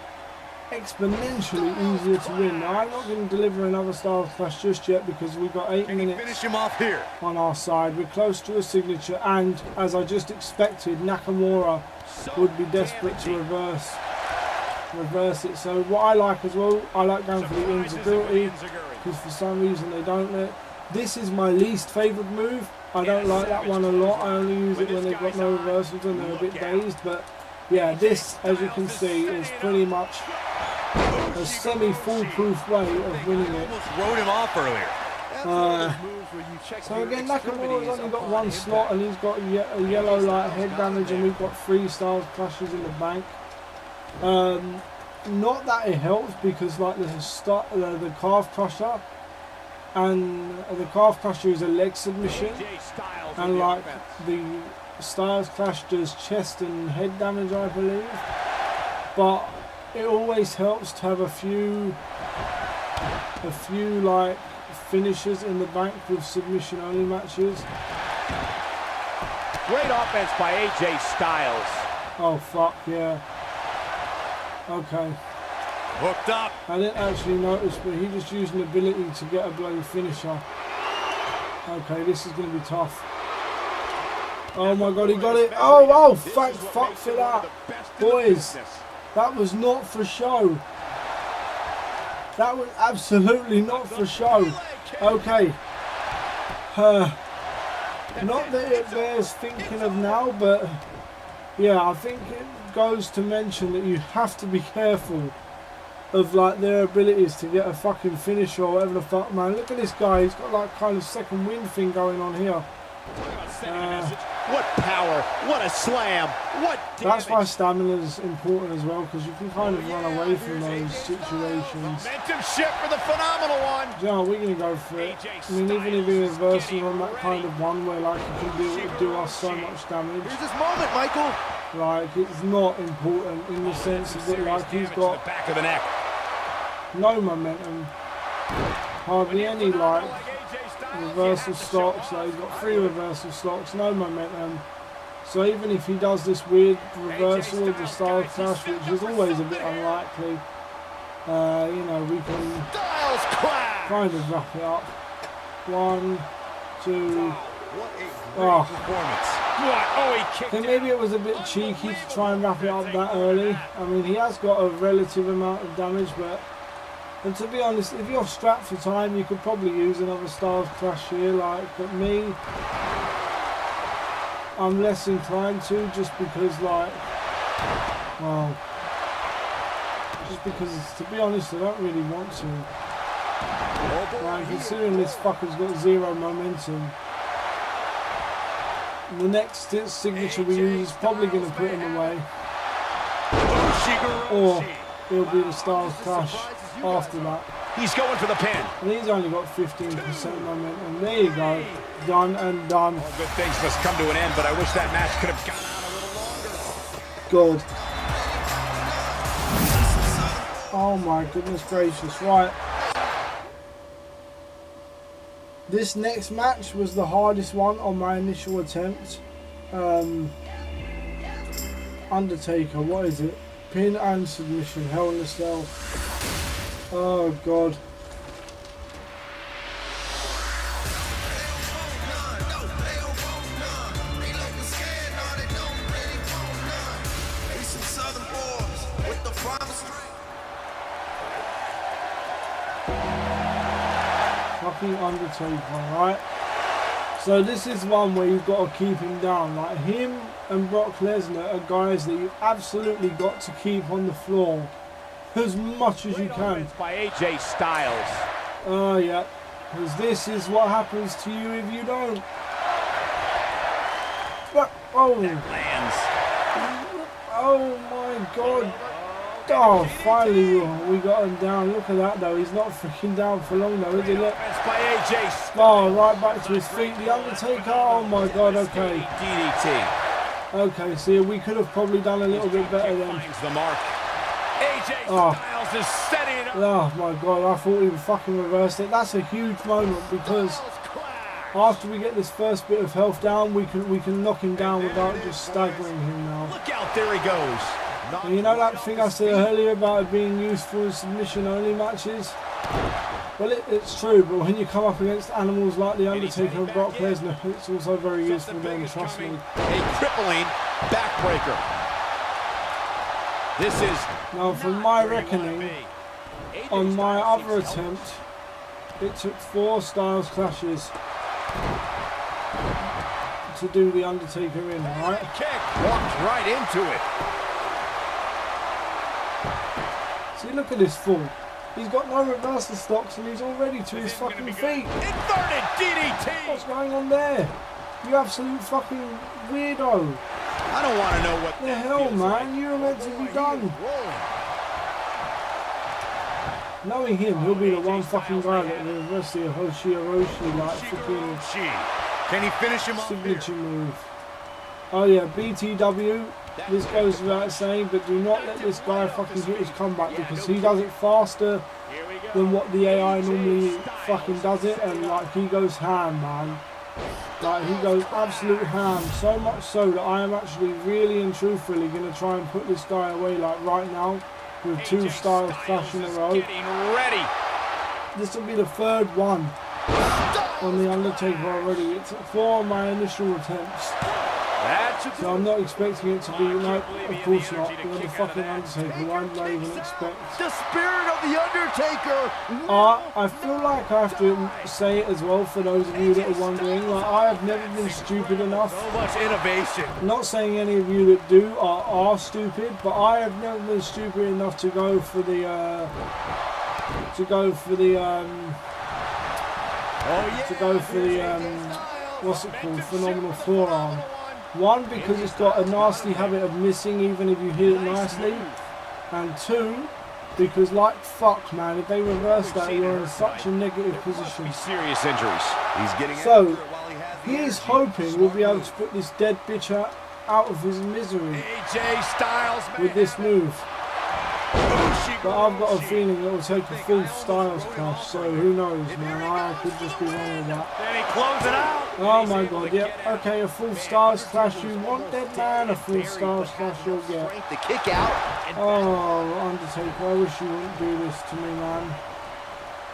exponentially easier to win. Now I'm not going to deliver another Styles clash just yet, because we've got 8 minutes finish him off here on our side. We're close to a signature, and as I just expected, Nakamura would be desperate to reverse reverse it. So what I like as well, I like going for the enziguri, because for some reason they don't let. This is my least favourite move. I don't like that one a lot. I only use it when they've got no reversals and they're a bit dazed. But yeah, this, as you can see, is pretty much a semi-foolproof way of winning it. Wrote him off earlier. So again, Nakamura's only got one slot and he's got a yellow light head damage, and we've got 3 Styles Clashes in the bank. Not that it helps, because like the calf crusher, and the calf crusher is a leg submission, and like the Styles Clash does chest and head damage, I believe. But it always helps to have a few like finishes in the bank with submission only matches. Great offense by AJ Styles. Oh fuck yeah. Okay. Hooked up. I didn't actually notice, but he just used an ability to get a bloody finisher. Okay, this is going to be tough. Oh my god, he got it. Oh, fuck for that. Boys, that was not for show. That was absolutely not for show. Okay. Not that it bears thinking of now, but yeah, I think it goes to mention that you have to be careful of like their abilities to get a fucking finish or whatever the fuck, man. Look at this guy, he's got like kind of second wind thing going on here. What power, what a slam, what damage. That's why stamina is important as well, because you can kind of run away from those situations. Momentum shift for the phenomenal one. Yeah, we're going to go for it. I mean, even if he reverses on that kind of one where like you can do us so much damage. Here's this moment, Michael. Like, it's not important in the sense of that like he's got back of the neck. No momentum, hardly any like reversal stocks. Like he's got 3 reversal stocks, no momentum. So even if he does this weird reversal of the Styles Clash, which is always a bit unlikely, you know, we can kind of wrap it up. 1, 2. I think maybe it was a bit cheeky to try and wrap it up that early. I mean, he has got a relative amount of damage, but. And to be honest, if you're strapped for time, you could probably use another Styles Clash here. Like, but me, I'm less inclined to, just because, like, well, just because, to be honest, I don't really want to. Like, considering this fucker's got 0 momentum, the next signature we use is probably going to put him away, or it'll be the Styles Clash after that. He's going for the pin. And he's only got 15% momentum. There you go. Done and done. All good things must come to an end, but I wish that match could have gone on a little longer. Good. Oh my goodness gracious. Right. This next match was the hardest one on my initial attempt. Undertaker, what is it? Pin and submission, Hell in a Cell. Oh god. Fucking Undertaker, right? So this is one where you've got to keep him down. Like him and Brock Lesnar are guys that you've absolutely got to keep on the floor as much as you can. By AJ Styles. Oh yeah, because this is what happens to you if you don't. But, oh, Lands. Oh my god. Oh, finally we got him down. Look at that though. He's not freaking down for long though, is he? Look. By AJ Styles. Oh, right back to his feet. The Undertaker. Oh my god. Okay. DDT. Okay. See, we could have probably done a little bit better then. Finds the mark. AJ Styles is setting it up. Oh my god. I thought he would fucking reversed it. That's a huge moment because after we get this first bit of health down, we can knock him down without just staggering him now. Look out! There he goes. And you know that thing I said earlier about it being useful in submission-only matches? Well, it's true, but when you come up against animals like The Undertaker and Brock Lesnar, it's also very useful then, trust me. A crippling backbreaker. This is Now, from my reckoning, on my other attempt, it took 4 Styles clashes to do the Undertaker in, right? kick walked right into it. See, look at this fool. He's got no reversal stocks and he's already to his fucking feet. Inverted DDT. What's going on there? You absolute fucking weirdo. I don't want to know what The hell, man? You were meant to be done. Knowing him, he'll be the one fucking guy that will reverse the Hiroshi like fucking Can he finish him off signature move. Oh yeah, BTW. This goes without saying, but do not let this guy fucking hit his comeback because he does it faster than what the AI normally fucking does it, and like he goes ham, man. Like he goes absolute ham, so much so that I am actually really and truthfully going to try and put this guy away like right now with 2 Styles clash in a row. This will be the 3rd one on the Undertaker already. It's 4 on my initial attempts. So I'm not expecting it to be, no, of course not. You're the fucking Undertaker, why did I even expect? The spirit of the Undertaker. I feel like I have to say it as well for those of you that are wondering. Like, I have never been stupid enough. So much innovation. Not saying any of you that do are stupid, but I have never been stupid enough to go for the what's it called? Phenomenal forearm. One, because it's got a nasty habit of missing even if you hit it nicely. And 2, because like fuck, man, if they reverse that, you're in such a negative position. Serious injuries. He's getting so he is hoping we'll be able to put this dead bitch out of his misery with this move. But I've got a feeling it will take a full Styles clash, so who knows, man. I could just be wrong with that. Then he closed it out. Oh my god, yep. Okay, a full Styles clash you want, dead man. A full Styles clash you'll get. The kick out. Oh, Undertaker, I wish you wouldn't do this to me, man.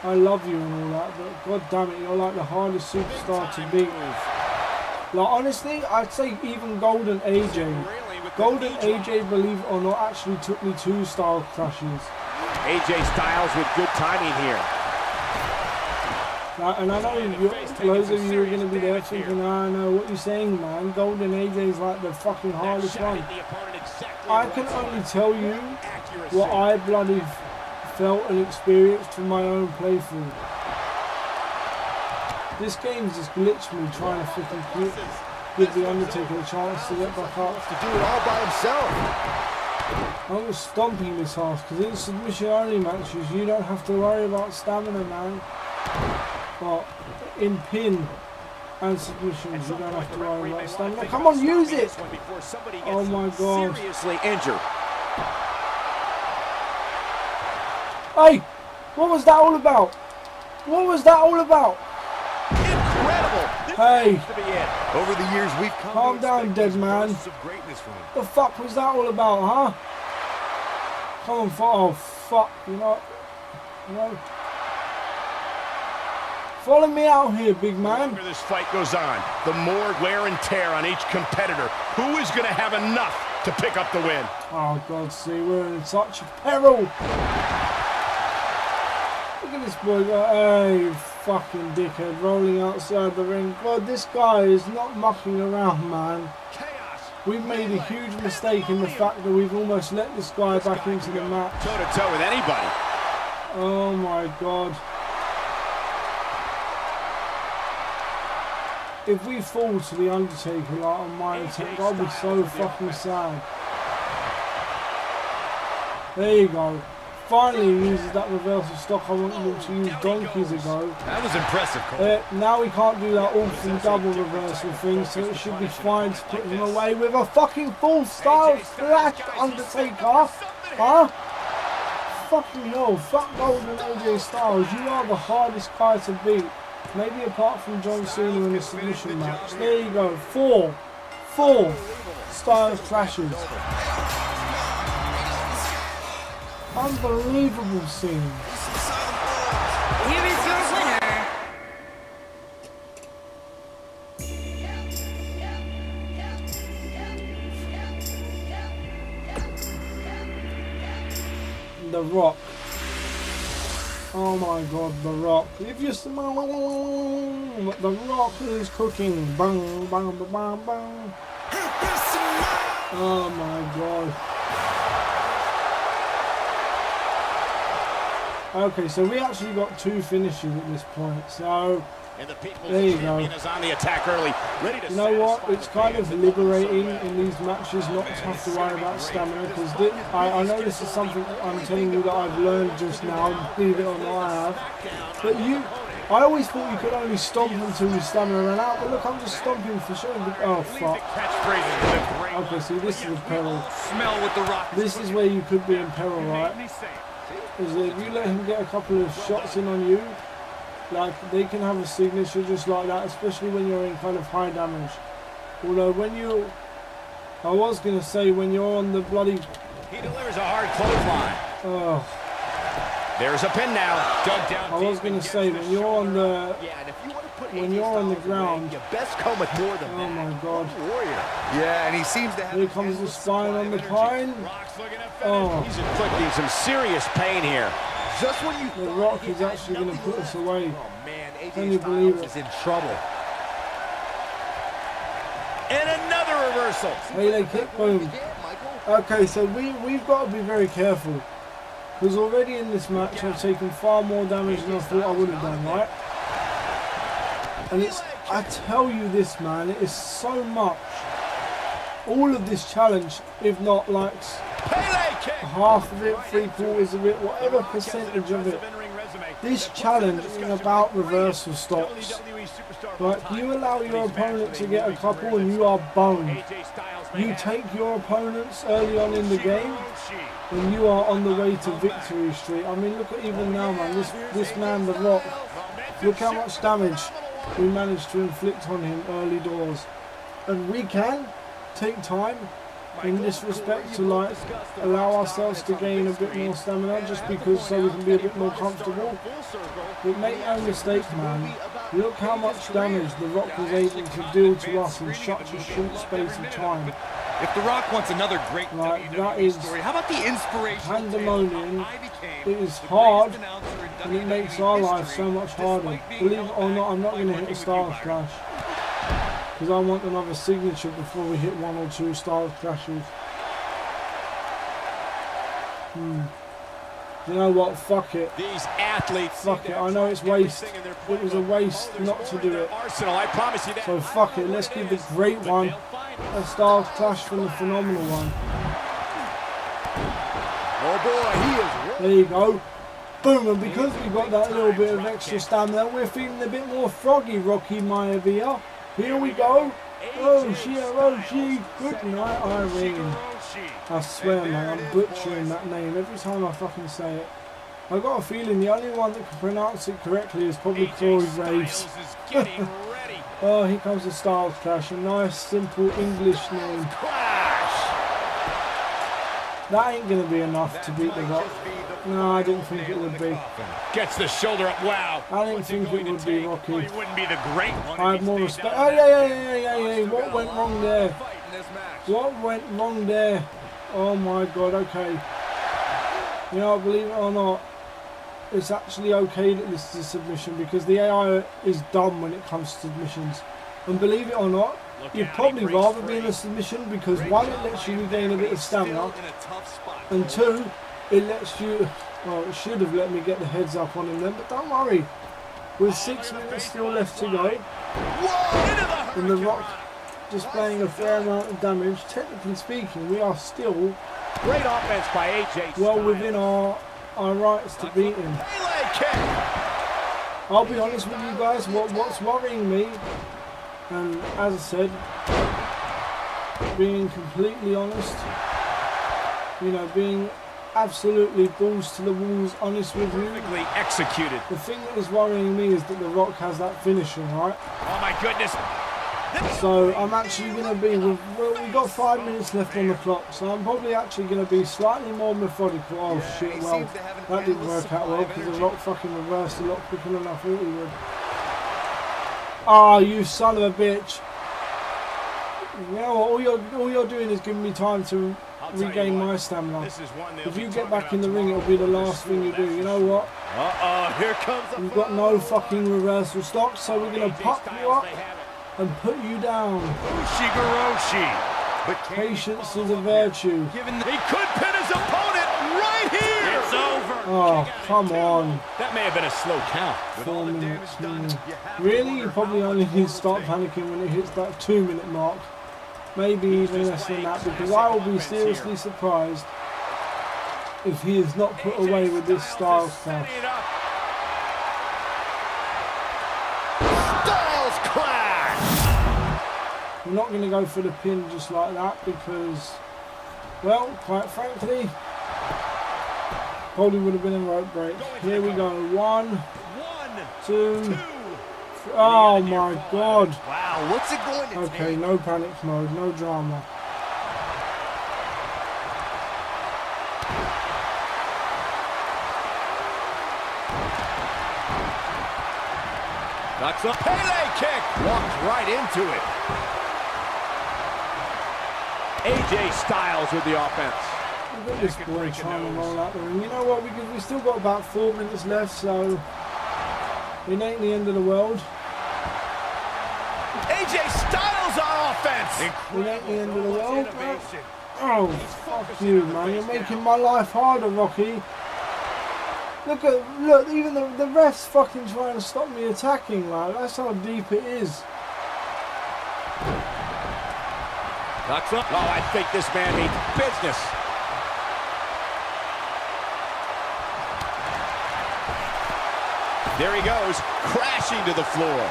I love you and all that, but god damn it, you're like the hardest superstar to beat. Like, honestly, I'd say even Golden AJ. Golden AJ, believe it or not, actually took me 2 Styles clashes. AJ Styles with good timing here. And I know loads of you are going to be there thinking, I know what you're saying, man. Golden AJ is like the fucking hardest one. I can only tell you what I bloody felt and experienced from my own playthrough. This game's just glitched me trying to freaking give the Undertaker a chance to get back up. To do it all by himself. I was stomping this ass because in submission only matches you don't have to worry about stamina, man. But in pin and submissions you don't have to worry about stamina. Come on, use it! Oh my god. Seriously injured. Hey! What was that all about? What was that all about? Incredible. Hey! Over the years we've come Calm down, dead man. The fuck was that all about, huh? Come on, oh fuck, you know. Follow me out here, big man. The longer this fight goes on, the more wear and tear on each competitor. Who is going to have enough to pick up the win? Oh god, see, we're in such peril. Look at this boy go, hey, fucking dickhead, rolling outside the ring. God, this guy is not mucking around, man. We've made a huge mistake in the fact that we've almost let this guy back into the match. Toe-to-toe with anybody. Oh my god. If we fall to the Undertaker like on my attempt, I'll be so fucking sad. There you go. Finally he uses that reversal stock I wanted him to use donkeys ago. That was impressive, Cole. Now we can't do that awful double reversal thing, so it should be fine to put him away with a fucking full Styles clash, Undertaker. Huh? Fucking hell, fuck Golden AJ Styles. You are the hardest guy to beat. Maybe apart from John Cena in a submission match. There you go. 4 Styles clashes. Unbelievable scene. Here is your winner. The Rock. Oh my God, The Rock. If you smell, The Rock is cooking. Bang, bang, bang, bang, bang. Oh my God. Okay, so we actually got 2 finishes at this point. So there you go. Is on the attack early. Ready to You know what? It's kind of liberating in these matches not to have to worry about stamina, because I know this is something I'm telling you that I've learned just now, believe it or not I have. But I always thought you could only stomp until your stamina ran out, but look, I'm just stomping for sure. Oh fuck. Okay, see, this is a peril. This is where you could be in peril, right? Because if you let him get a couple of shots in on you, like, they can have a signature just like that, especially when you're in kind of high damage. Although I was going to say, when you're on the bloody... He delivers a hard clothesline. Oh. There's a pin now. Dug down. I was going to say, when you're on the... When you're on the ground... You best come with more than that. Oh my God. Warrior. Yeah, and he seems to have... Here comes the spine on the pine. Oh. He's inflicting some serious pain here. Just when you The Rock is actually going to put us away. Oh man, Can you believe it? Is in trouble. And another reversal. Melee kick, boom. Okay, so we've got to be very careful. Because already in this match I've taken far more damage than I thought I would have done, right? And I tell you this, man, it is so much. All of this challenge, if not like half of it, 3/4 of it, whatever percentage of it, this challenge is about reversal stops. Like, you allow your opponent to get a couple and you are boned. You take your opponents early on in the game and you are on the way to victory street. I mean, look at even now, man, this man, The Rock, look how much damage we managed to inflict on him early doors. And we can take time in this respect to like allow ourselves to gain a bit more stamina, just because so we can be a bit more comfortable. But make no mistake, man, look how much damage The Rock was able to deal to us in such a short space of time. If The Rock wants another great that is story, how about the inspiration? pandemonium. It is hard, and it makes our life so much harder. Believe it or not, I'm not going to hit a Styles Clash, because I want another signature before we hit 1 or 2 Styles Clashes. You know what? Fuck it. These athletes. Fuck it. I know it's waste. It was a waste not to do it. Arsenal, I promise you that. So fuck it. Let's give the great one a Styles Clash from the phenomenal one. Oh boy, he is. There you go. Boom, and because we got that little bit of extra stamina, we're feeling a bit more froggy, Rocky Maivia. Here we go. Oh, Shiroshi. Good night, Irene. I swear, man, I'm butchering that name every time I fucking say it. I got a feeling the only one that can pronounce it correctly is probably Corey Graves. Oh, here comes the Styles Clash, a nice, simple English name. That ain't going to be enough to beat The Rock. No, I didn't think it would be. Gets the shoulder up. Wow. I didn't think it would be Rocky. He wouldn't be the great one. I have more respect. Oh, yeah. What went wrong there? What went wrong there? Oh my God, okay. You know, believe it or not, it's actually okay that this is a submission, because the AI is dumb when it comes to submissions. And believe it or not, you'd probably rather be in a submission, because 1, it lets you regain a bit of stamina, and 2, it lets you, well, it should have let me get the heads up on him then, but don't worry. With 6 minutes still left to go, and The Rock displaying a fair amount of damage, technically speaking, we are still great offense by AJ. Well within our rights to beat him. I'll be honest with you guys, what's worrying me, and as I said, being completely honest, you know, being absolutely balls to the walls honest with you, executed. the thing that is worrying me is that The Rock has that finisher, right? Oh my goodness. So I'm actually going to be, well, we've got 5 minutes left on the clock, so I'm probably actually going to be slightly more methodical. Oh shit, well, that didn't work out well, because The Rock fucking reversed a lot quicker than I thought he would. Ah, you son of a bitch. You know what, all you're doing is giving me time to regain my stamina. If you get back in the ring, it'll be the last thing you do. You know what? Here comes the You've got no fucking reversal stocks, so we're going to pop you up and put you down. Ushigoroshi. But Patience is a virtue. he could pin his opponent right here. It's over. Oh, come on. That may have been a slow count. 4 minutes. Really? You probably only need to start panicking when it hits that 2-minute mark. Maybe even less than that, because I will be seriously surprised if he is not put away with this Styles clash. Styles clash. I'm not going to go for the pin just like that because, well, quite frankly, probably would have been a rope break. Here we go. 1, 2, 3. Oh my God. Wow, what's it going to Okay, no panic mode, no drama. That's a Pele kick. Walked right into it. AJ Styles with the offense. Look at this boy trying to roll out the ring. You know what? We've still got about 4 minutes left, so it ain't the end of the world. AJ Styles on offense. It ain't the end of the world. Man. Oh, fuck you, man! You're making my life harder, Rocky. Look! Even the ref's fucking trying to stop me attacking. Like that's how deep it is. Knocks up. Oh, I think this man means business. There he goes, crashing to the floor.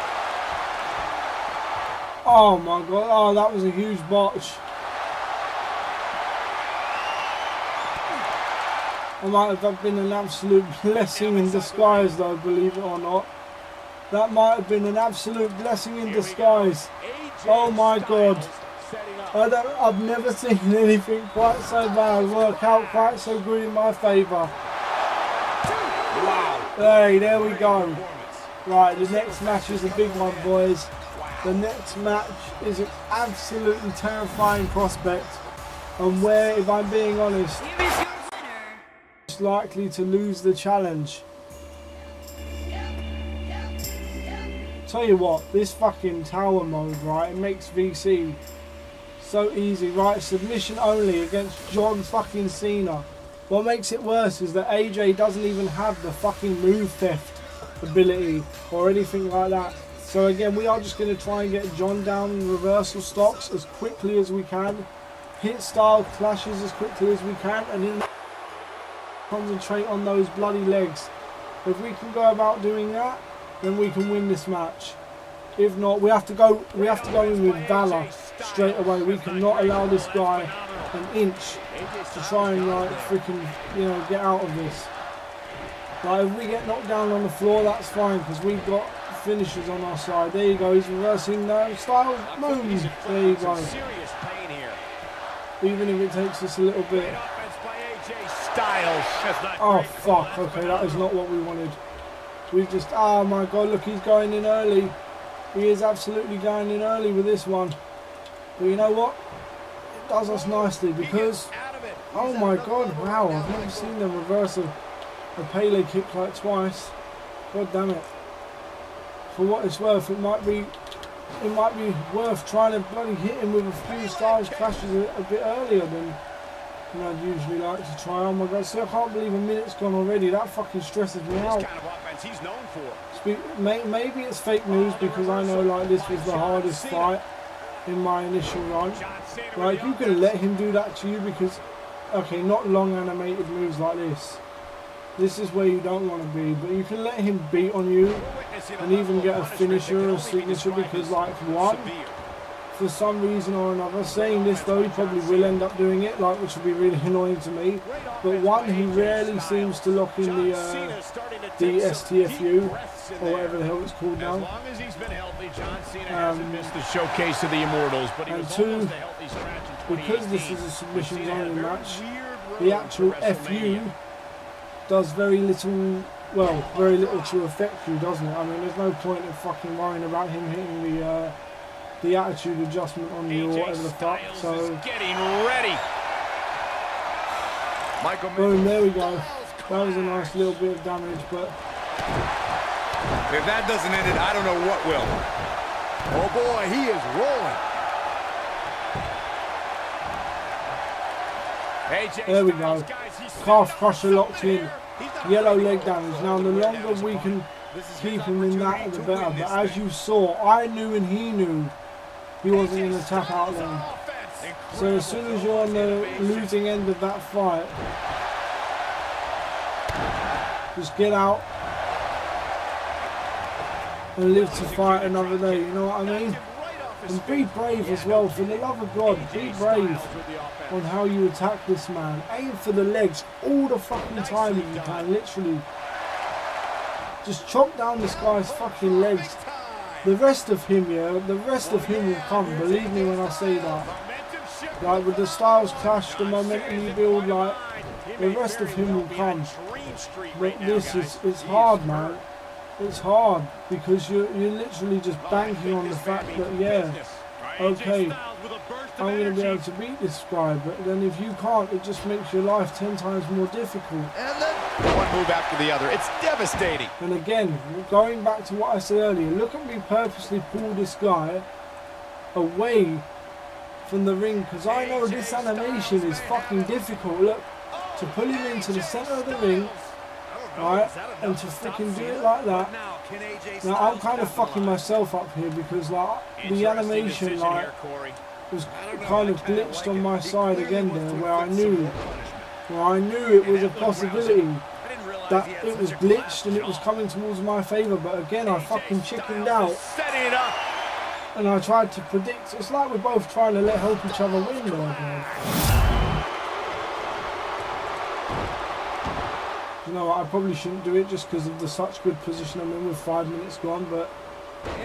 Oh my God! Oh, that was a huge botch. It might have been an absolute blessing in disguise, though, believe it or not. That might have been an absolute blessing in disguise. Oh my God. I've never seen anything quite so bad work out quite so good in my favour. Wow. Hey, there we go. Right, the next match is a big one, boys. The next match is an absolutely terrifying prospect. And where, if I'm being honest, is likely to lose the challenge. Tell you what, this fucking tower mode, right, it makes VC so easy, right? Submission only against John fucking Cena. What makes it worse is that AJ doesn't even have the fucking move theft ability or anything like that. So again, we are just going to try and get John down in reversal stocks as quickly as we can, hit style clashes as quickly as we can, and then concentrate on those bloody legs. If we can go about doing that, then we can win this match. If not, we have to go in with valor straight away. We cannot allow this guy an inch to try and like freaking, you know, get out of this. Like if we get knocked down on the floor, that's fine because we've got finishers on our side. There you go. He's reversing Styles moves. There you go. Even if it takes us a little bit. Oh fuck. Okay, that is not what we wanted. We've just, oh my God, look, he's going in early. He is absolutely going in early with this one. But you know what? It does us nicely because, oh my God, wow, I've never seen them reverse a Pele kick like twice. God damn it. For what it's worth, it might be worth trying to bloody hit him with a few Styles clashes a bit earlier than I'd usually like to try. Oh my God, see, I can't believe a minute's gone already. That fucking stresses me out. He's known for. Maybe it's fake news because I know like this was the hardest fight in my initial run. Like you can let him do that to you because, okay, not long animated moves like this. This is where you don't want to be, but you can let him beat on you and even get a finisher or a signature because like one, for some reason or another, saying this though, he probably will end up doing it, like which would be really annoying to me. But one, he rarely seems to lock in the STFU or whatever the hell it's called now. The showcase of the Immortals, but and two, because this is a submissions only match, the actual FU does very little to affect you, doesn't it? I mean, there's no point in fucking worrying about him hitting the attitude adjustment on you or whatever the fuck. So getting ready. Boom, there we go. That was a nice little bit of damage, but if that doesn't end it, I don't know what will. Oh boy, he is rolling. there we go. Calf crusher locked in. Yellow leg damage. Now, the longer we can keep him in that, the better. But as you saw, I knew and he knew he wasn't going to tap out then. So as soon as you're on the losing end of that fight, just get out and live to fight another day, you know what I mean? And be brave as well, for the love of God, be brave on how you attack this man. Aim for the legs all the fucking time if you can, literally. Just chop down this guy's fucking legs. The rest of him, yeah, the rest of him will come, believe me when I say that. Like with the styles clash, the momentum you build, like, the rest of him will come. But this is, it's hard, man. It's hard because you're literally just banking on the fact that, yeah, okay, I'm going to be able to beat this guy, but then if you can't, it just makes your life 10 times more difficult. And then one move after the other. It's devastating. And again, going back to what I said earlier, look at me purposely pull this guy away from the ring, because I know this animation is fucking difficult. Look, to pull him into the center of the ring, right, and to freaking do it like that. Now I'm kind of fucking myself up here because like the animation like was kind of glitched on my side again there, where I knew it was a possibility that it was glitched and it was coming towards my favor, but again I fucking chickened out and I tried to predict. It's like we're both trying to help each other win there, bro. You know what, I probably shouldn't do it just because of the such good position I'm in with 5 minutes gone, but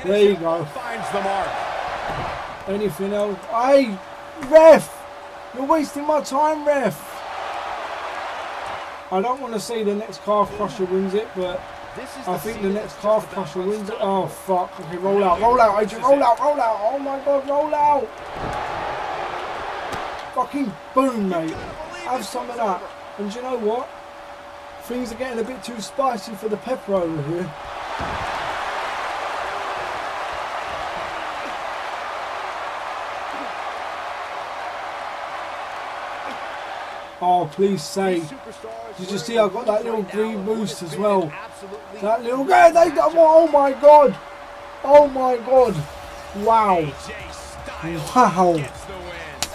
there you go. Finds the mark. Anything else? Hey, ref! You're wasting my time, ref! I don't want to say the next calf crusher wins it, but I think the next calf crusher wins it. Oh, fuck. Okay, roll out, AJ, roll out! Oh my God, roll out! Fucking boom, mate. Have some of that. And you know what? Things are getting a bit too spicy for the pepper over here. Oh, please say. Did you see I got that little green boost as well? That little guy, oh my God. Oh my God. Wow. Wow.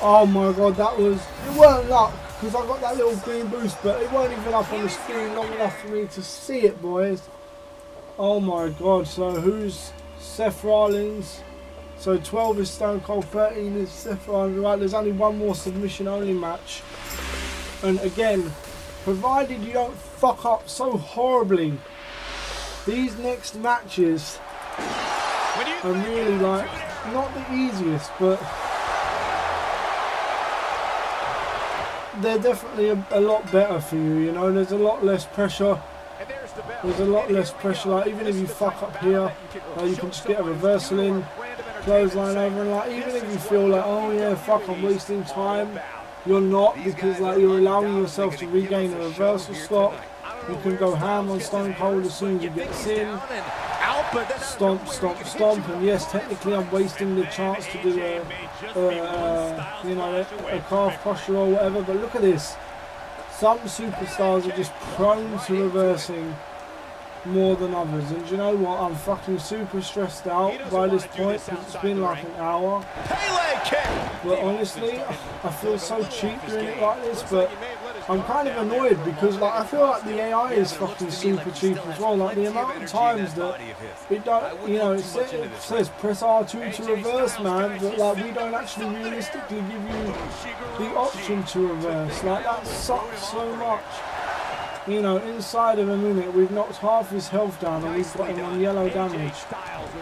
Oh my God, that was, it weren't luck because I got that little green boost, but it weren't even up on the screen long enough for me to see it, boys. Oh my God, so who's Seth Rollins? So 12 is Stone Cold, 13 is Seth Rollins. Right, there's only one more submission only match. And again, provided you don't fuck up so horribly, these next matches are really like, not the easiest, but they're definitely a lot better for you, you know. There's a lot less pressure. There's a lot less pressure, like even if you fuck up here, you can just get a reversal in, clothesline over, and like even if you feel like, oh yeah, fuck, I'm wasting time, you're not, because like you're allowing yourself to regain a reversal slot. You can go ham on Stone Cold as soon as he gets in. Stomp, stomp, stomp, and yes, technically I'm wasting the chance to do you know, a calf crusher or whatever, but look at this. Some superstars are just prone to reversing more than others, and you know what, I'm fucking super stressed out by this point because it's been like an hour. But honestly, I feel so cheap doing it like this, but I'm kind of annoyed because like I feel like the AI is fucking super cheap as well. Like the amount of times that it don't, you know, it says press R2 to reverse, man, but like we don't actually realistically give you the option to reverse. Like that sucks so much. You know, inside of a minute we've knocked half his health down and we've got him on yellow damage.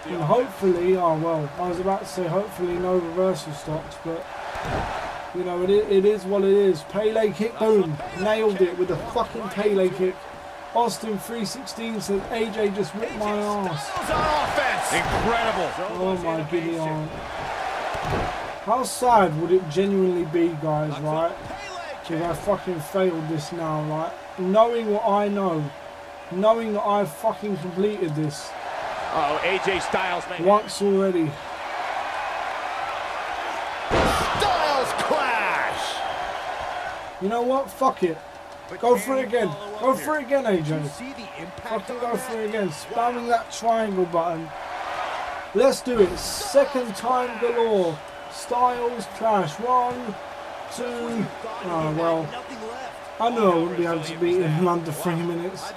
And hopefully, oh well, I was about to say hopefully no reversal stops, but you know, it is what it is. Pele kick, boom, nailed it with a fucking Pele kick. Austin 316 says AJ just whipped my ass. Incredible. Oh my giddy aunt. How sad would it genuinely be, guys, right? if I fucking failed this now, like, knowing what I know, knowing that I've fucking completed this. Oh, AJ Styles once already. Styles clash. You know what? Fuck it. Go for it again. Go for it again, AJ. Fucking go for it again. Spamming that triangle button. Let's do it. Second time galore. Styles clash. 1, 2. Oh, well. I knew I wouldn't be able to beat him in under 3 minutes.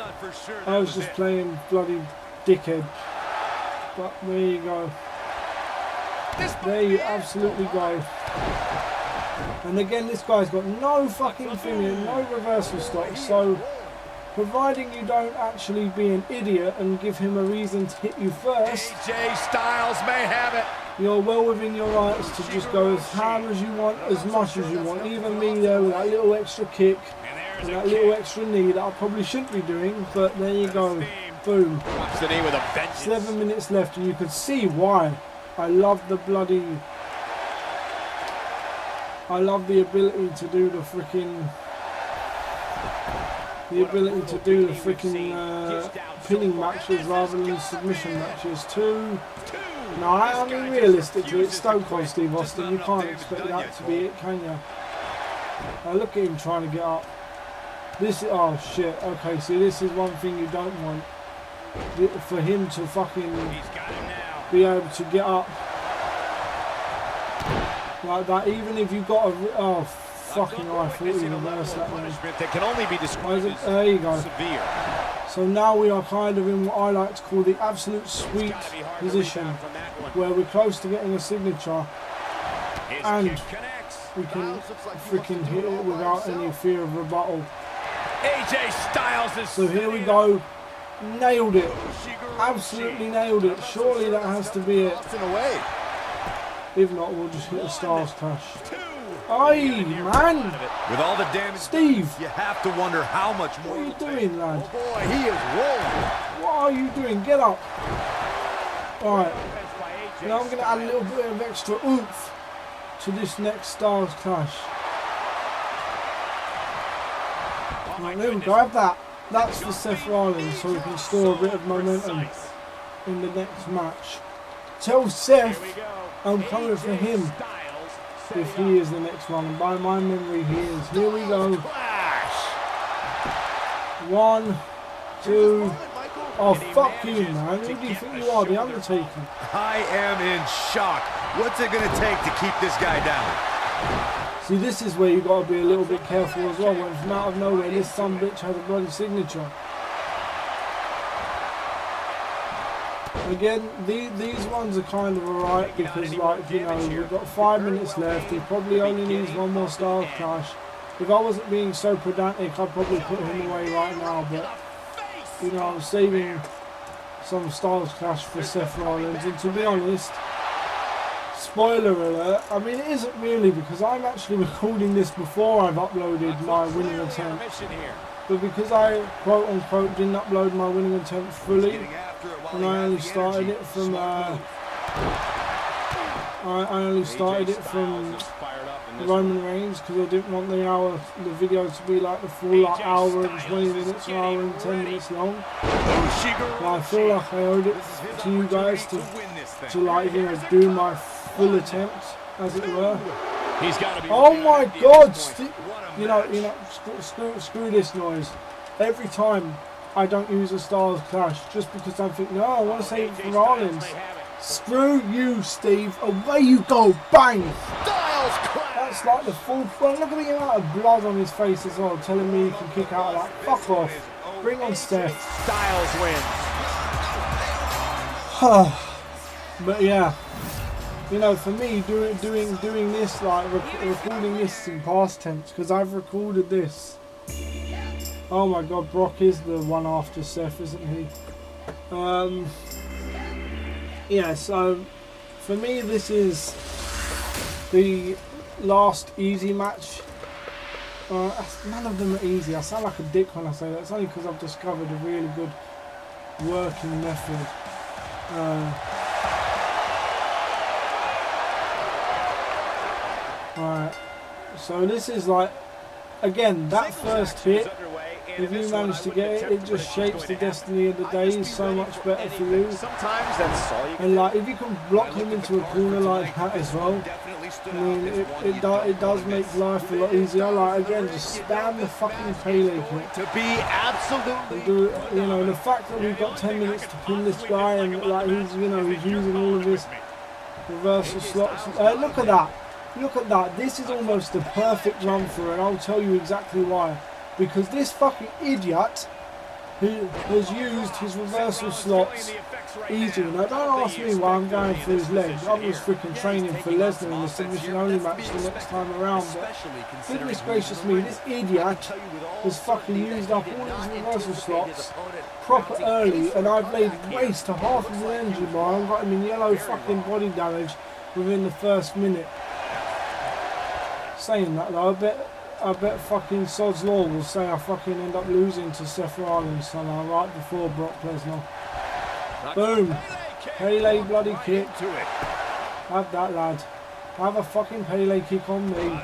I was just playing bloody dickhead. But there you go. There you absolutely go. And again, this guy's got no fucking finger, no reversal stop. So, providing you don't actually be an idiot and give him a reason to hit you first, AJ Styles may have it. You're well within your rights to just go as hard as you want, as much as you want. Even me there with that little extra kick and that little extra knee that I probably shouldn't be doing, but there you go. Boom. 7 minutes left, and you could see why. I love the ability to do the freaking pinning matches rather than submission matches. 2. No, I mean realistically, it's Stone Cold Steve Austin. You can't expect that to be it, can you? Look at him trying to get up. This is, oh shit. Okay, see, this is one thing you don't want. For him to fucking be able to get up like that, even if you got a, oh fucking, I thought he reversed that one. That can only be described as there you go. severe. So now we are kind of in what I like to call the absolute sweet position, where we're close to getting a signature and we can freaking hit it without any fear of rebuttal. AJ Styles is so here we go. Nailed it. Absolutely nailed it. Surely that has to be it. If not, we'll just hit a Styles clash. Aye, man! With all the damage, Steve! You have to wonder how much more. What are you doing, lad? Oh boy, he is rolling. What are you doing? Get up! Alright. Now I'm going to add a little bit of extra oomph to this next Styles clash. Right, there we go. Have that. That's for Seth Rollins, so we can store a bit of momentum in the next match. Tell Seth I'm coming for him if he is the next one, and by my memory he is. Here we go. 1, 2. Oh, fuck you, man. Who do you think you are, The Undertaker? I am in shock. What's it going to take to keep this guy down? See, this is where you got to be a little bit careful as well. When from out of nowhere, this son bitch has a bloody signature. Again, these ones are kind of alright because, like, you know, we've got 5 minutes left. He probably only needs one more Styles clash. If I wasn't being so pedantic, I'd probably put him away right now. But, you know, I'm saving some Styles clash for Seth Rollins. And to be honest, spoiler alert, I mean, it isn't really, because I'm actually recording this before I've uploaded my winning attempt. But because I, quote unquote, didn't upload my winning attempt fully, and I only started it from Roman Reigns, because I didn't want the video to be like the full hour and 20 minutes or hour and 10 minutes long. And I feel like I owed it to you guys to like, you know, do my full attempt, as it were. Oh my God! You know, screw this noise. Every time I don't use a Styles clash, just because I think, no, I want to save it for Rollins. Screw you, Steve. Away you go. Bang! That's like the full. Well, look at the amount of blood on his face as well, telling me he can kick out of that. Fuck off. Bring on Steph. Styles wins. But yeah, you know, for me, doing this, like recording this in past tense, because I've recorded this. Oh my God, Brock is the one after Seth, isn't he? Yeah, so for me, this is the last easy match. None of them are easy. I sound like a dick when I say that. It's only because I've discovered a really good working method. Alright, so this is like again, that first hit, if you manage to get it, it just shapes the destiny of the day so much better for you. Sometimes that's all you can And like, if you can block him into a corner like that as well, I mean, it does make life a lot easier. Like, again, just spam the fucking Pele kick. to be absolutely. Do, you know, the fact that we've got 10 minutes to pin this guy and like he's, you know, he's using all of his reversal slots. Look at that. Look at that. This is almost the perfect run for it, and I'll tell you exactly why. Because this fucking idiot who has used his reversal slots easily. Now don't ask me why I'm going for his legs. I was freaking training for Lesnar in the submission only match the next time around. But goodness gracious me, this idiot has fucking used up all his reversal slots proper early, and I've laid waste to half of the energy bar and got him in yellow fucking body damage within the first minute. Saying that though, I bet fucking Sod's Law will say I fucking end up losing to Seth Rollins somehow right before Brock Lesnar. Boom! Pele bloody kick. Have that, lad. Have a fucking Pele kick on me.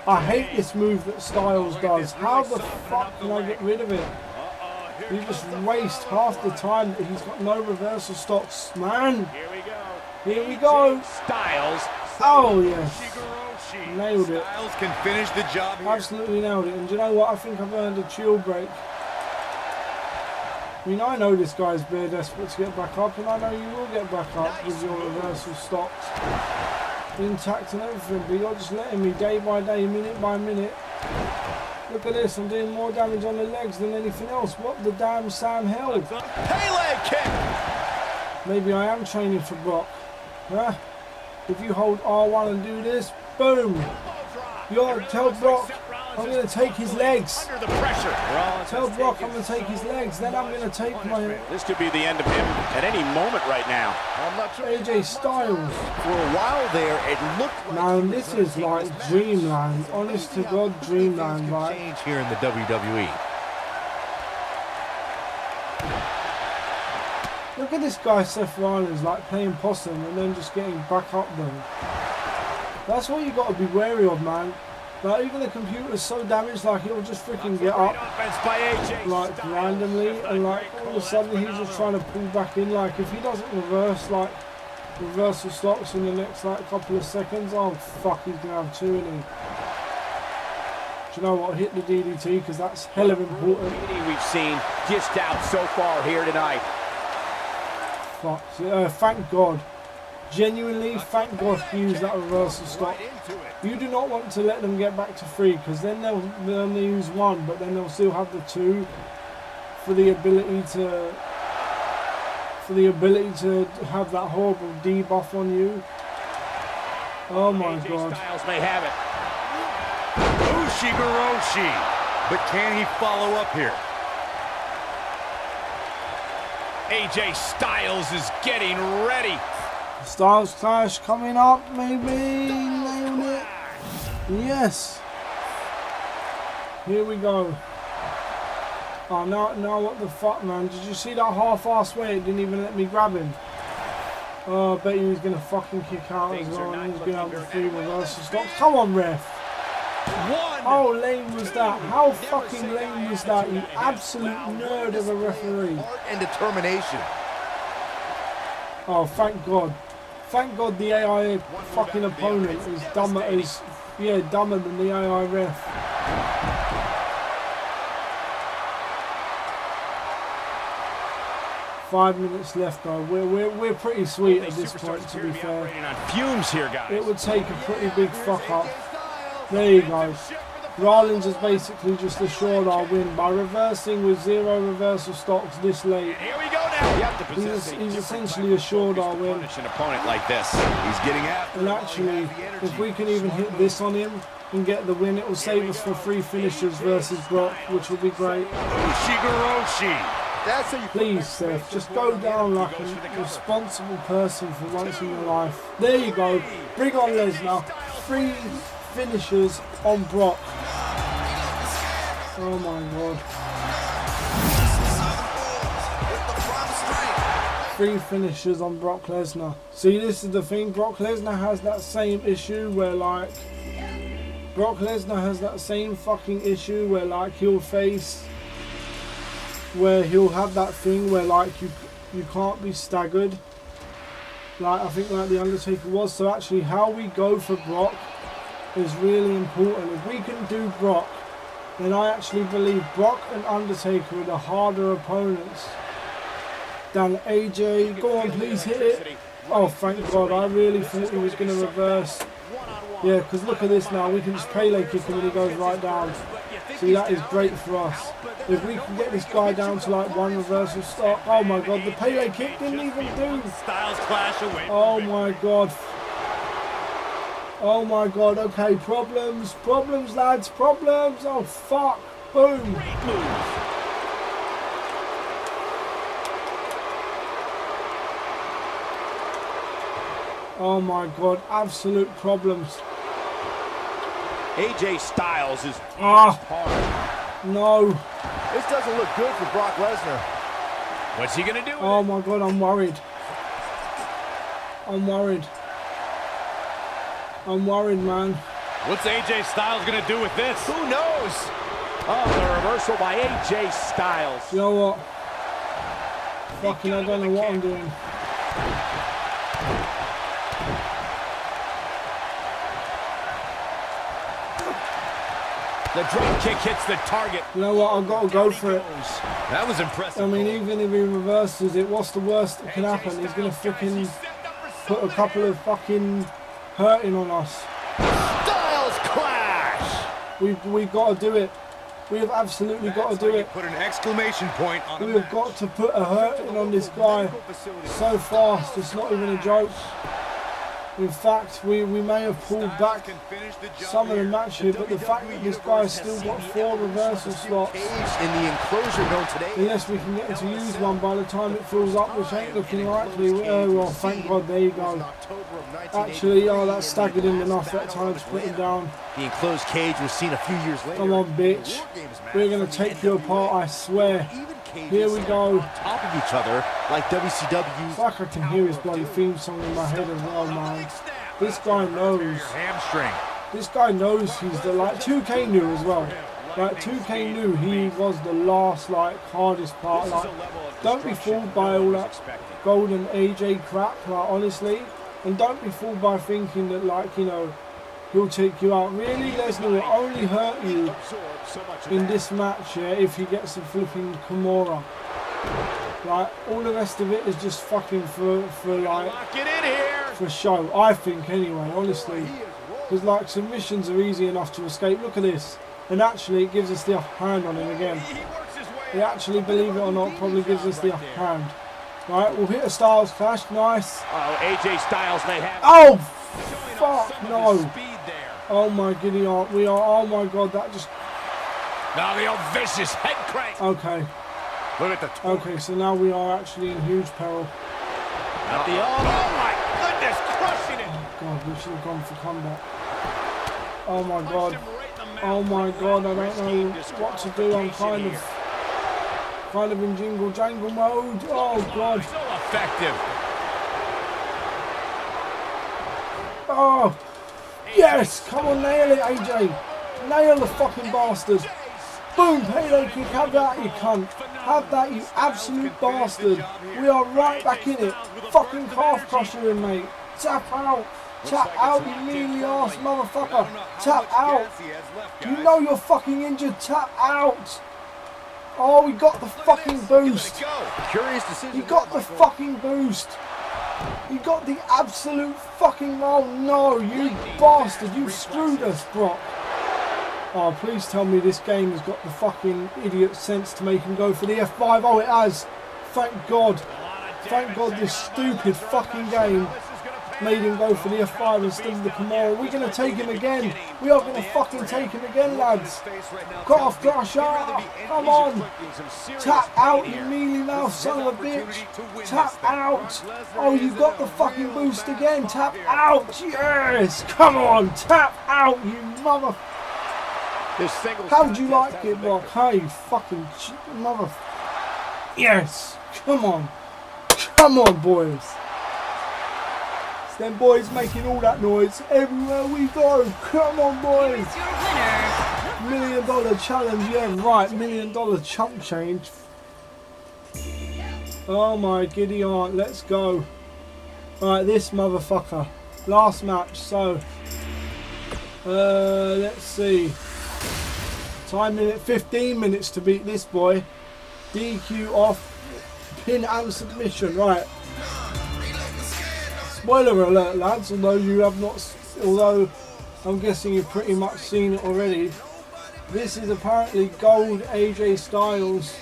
I hate this move that Styles does. How the fuck can I get rid of it? You just waste half the time that he's got no reversal stocks, man. Here we go. Styles. Oh yes. Nailed it. Styles can finish the job here. Absolutely nailed it. And do you know what? I think I've earned a chill break. I mean, I know this guy's bare desperate to get back up, and I know you will get back up with your reversal stocks intact and everything, but you're just letting me day by day, minute by minute. Look at this, I'm doing more damage on the legs than anything else. What the damn Sam hell? Pele kick. Maybe I am training for Brock. Huh? If you hold R1 and do this, boom! You're tell Brock I'm going to take his legs. Under the pressure. Tell Brock I'm going to take his legs. Then I'm going to take my This could be the end of him at any moment right now. I'm not sure. AJ Styles. For a while there, it looked like. Man, this is like dreamland. Honest to God, dreamland. Right? Change here in the WWE. Look at this guy Seth Rollins like playing possum and then just getting back up though. That's what you got to be wary of, man. Like, even the computer's so damaged, like he'll just freaking get up like randomly, and like all of a sudden he's just trying to pull back in. Like if he doesn't reverse like reversal slots in the next like couple of seconds, oh fuck, he's gonna have two in him. Do you know what? Hit the DDT because that's hell of important. We've seen dished out so far here tonight. Fuck. Thank God. Genuinely, thank God he used that reversal stop. You do not want to let them get back to 3 because then they'll only use 1, but then they'll still have the 2 for the ability to have that horrible debuff on you. Oh my God. Styles may have it. Ushigoroshi. But can he follow up here? AJ Styles is getting ready. Styles Clash coming up, maybe. Nailed it. Yes. Here we go. Oh, now what the fuck, man? Did you see that half-ass way? It didn't even let me grab him. Oh, I bet you he's going to fucking kick out as well. And he's going to have the 3 reversal stops. Come on, ref. How lame was that? How fucking lame was that? You absolute nerd of a referee. And determination. Oh, thank God. Thank God the AI fucking opponent is dumber than the AI ref. Five minutes left though. We're pretty sweet at this point, to be fair. Fumes here, guys. It would take a pretty big fuck up. There you go. Rollins has basically just assured our win by reversing with 0 reversal stocks this late. Here we go now. He's essentially assured our win. An opponent like this. He's getting after. And actually, if we can even hit this on him and get the win, it will save us for 3 finishers versus Brock, which will be great. Ushigoroshi. That's how you Please, Seth, just go down like a responsible person for once in your life. There you go. Bring on Lesnar. 3 finishers on Brock. Oh my God. 3 finishers on Brock Lesnar. See, this is the thing. Brock Lesnar has that same issue where, like, Brock Lesnar has that same fucking issue where like he'll have that thing where like you can't be staggered. Like I think like the Undertaker was. So actually how we go for Brock is really important. If we can do Brock, then I actually believe Brock and Undertaker are the harder opponents than AJ. Go on, please hit it. Oh, thank God. I really thought he was going to reverse. Yeah, because look at this now. We can just Pele kick him and he goes right down. See, that is great for us. If we can get this guy down to like one reversal stop. Oh my God, the Pele kick didn't even do. Oh my God. Oh my God. Okay, problems. Problems, lads. Problems. Oh, fuck. Boom. Oh my God, absolute problems. AJ Styles is hard. No. This doesn't look good for Brock Lesnar. What's he gonna do? Oh my God, I'm worried. I'm worried. I'm worried, man. What's AJ Styles gonna do with this? Who knows? Oh, the reversal by AJ Styles. You know what? Fucking, I don't know what I'm doing. The drop kick hits the target. You know what? I've got to go for it. That was impressive. I mean, even if he reverses it, what's the worst that can happen? He's going to freaking put a couple of fucking hurting on us. Styles clash. We've got to do it. We have absolutely got to do it. Put an exclamation point on We have got to put a hurting on this guy so fast. It's not even a joke. In fact, we may have pulled back some of the match here, but the fact that this guy's still got 4 reversal slots, In the enclosure known today. unless we can get him to use one by the time it fills up, which ain't looking likely. Well, thank God, there you go. Actually, oh, that's staggered him enough that time to put him down. The enclosed cage was seen a few years later. Come on, bitch. We're going to take you apart, I swear. Here we go. Top of each other, like WCW. It's like I can hear his bloody theme song in my head as well, man. This guy knows. hamstring. This guy knows he's the, like, 2K knew as well. Like, 2K knew he was the last, like, hardest part. Like, don't be fooled by all that golden AJ crap, like, honestly. And don't be fooled by thinking that, like, you know, he'll take you out. Really, Lesnar will only hurt you in this match, yeah, if he gets a flipping Kimura. Like, all the rest of it is just fucking for like, for show. I think, anyway, honestly. Because, like, submissions are easy enough to escape. Look at this. And actually, it gives us the upper hand on him again. It actually, believe it or not, probably gives us the upper hand. Right, we'll hit a Styles clash. Nice. Oh, AJ Styles may have. Oh, fuck, no. Oh, my giddy aunt. We are, oh, my God, that just... Now the old vicious head crank. Okay. Look at the Okay, so now we are actually in huge peril. Not the oh my goodness, crushing it. Oh, God, we should have gone for combat. Oh, my God. Oh, my God, I don't know what to do. I'm kind of in jingle jangle mode. Oh, God. So effective. Oh, yes. Come on, nail it, AJ. Nail the fucking bastard. Boom, Pele kick. Have that, you cunt. Have that, you absolute bastard. We are right back in it. Fucking calf crusher in, mate. Tap out. Tap out, you mealy ass motherfucker. Tap out. You know you're fucking injured. Tap out. Oh, he got the fucking boost. Curious decision. He got the fucking boost. He got the absolute fucking... Oh, no, you bastard. You screwed us, Brock. Oh, please tell me this game has got the fucking idiot sense to make him go for the F5. Oh, it has. Thank God. Thank God this stupid fucking game made him go for the F5 instead of the Kimura. We're going to take him again. We are going to fucking take him again, lads. Calf crusher. Come on. Tap out, you mealy mouth son of a bitch. Tap out. Oh, you got the fucking boost again. Tap out. Yes. Come on. Tap out, you mother... How would you like it, Brock? Hey, fucking mother... Yes! Come on! Come on, boys! Them boys making all that noise everywhere we go. Come on, boys. Here's your winner. $1 million challenge. Yeah, right. $1 million chump change. Oh my giddy aunt. Let's go. Alright, this motherfucker. Last match. So, let's see. Time limit 15 minutes to beat this boy. DQ off. Pin and submission. Right. Spoiler alert, lads, although I'm guessing you've pretty much seen it already. This is apparently gold AJ Styles.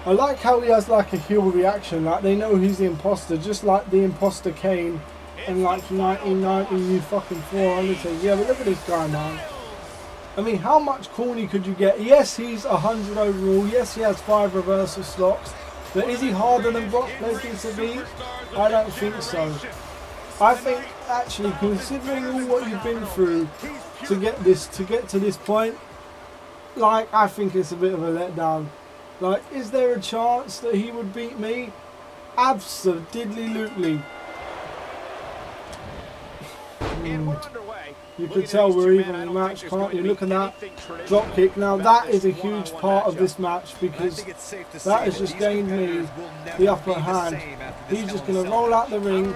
I like how he has like a heel reaction, like they know he's the imposter, just like the imposter Kane and like 1990 you fucking 400. Yeah, but look at this guy, man. I mean, how much corny could you get? Yes, he's 100 overall. Yes, he has 5 reversal slots. But is he harder than Brock Lesnar to beat? I don't think so. I think actually, considering all what you've been through to get to this point, like I think it's a bit of a letdown. Like, is there a chance that he would beat me? Absolutely. You could tell we're evenly matched, can't you? Look at that drop kick. Now that is a huge part of this match because that has just gained me the upper hand. He's just going to roll out the ring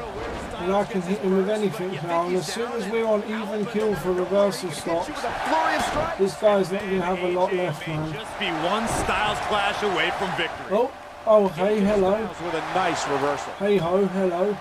and I can hit him with anything now. And as soon as we're on even kill for reversal stops, this guy's not going to have a lot left, man. Just be one Styles clash away from victory. Oh, hey, hello. With a nice reversal. Hey ho, hello.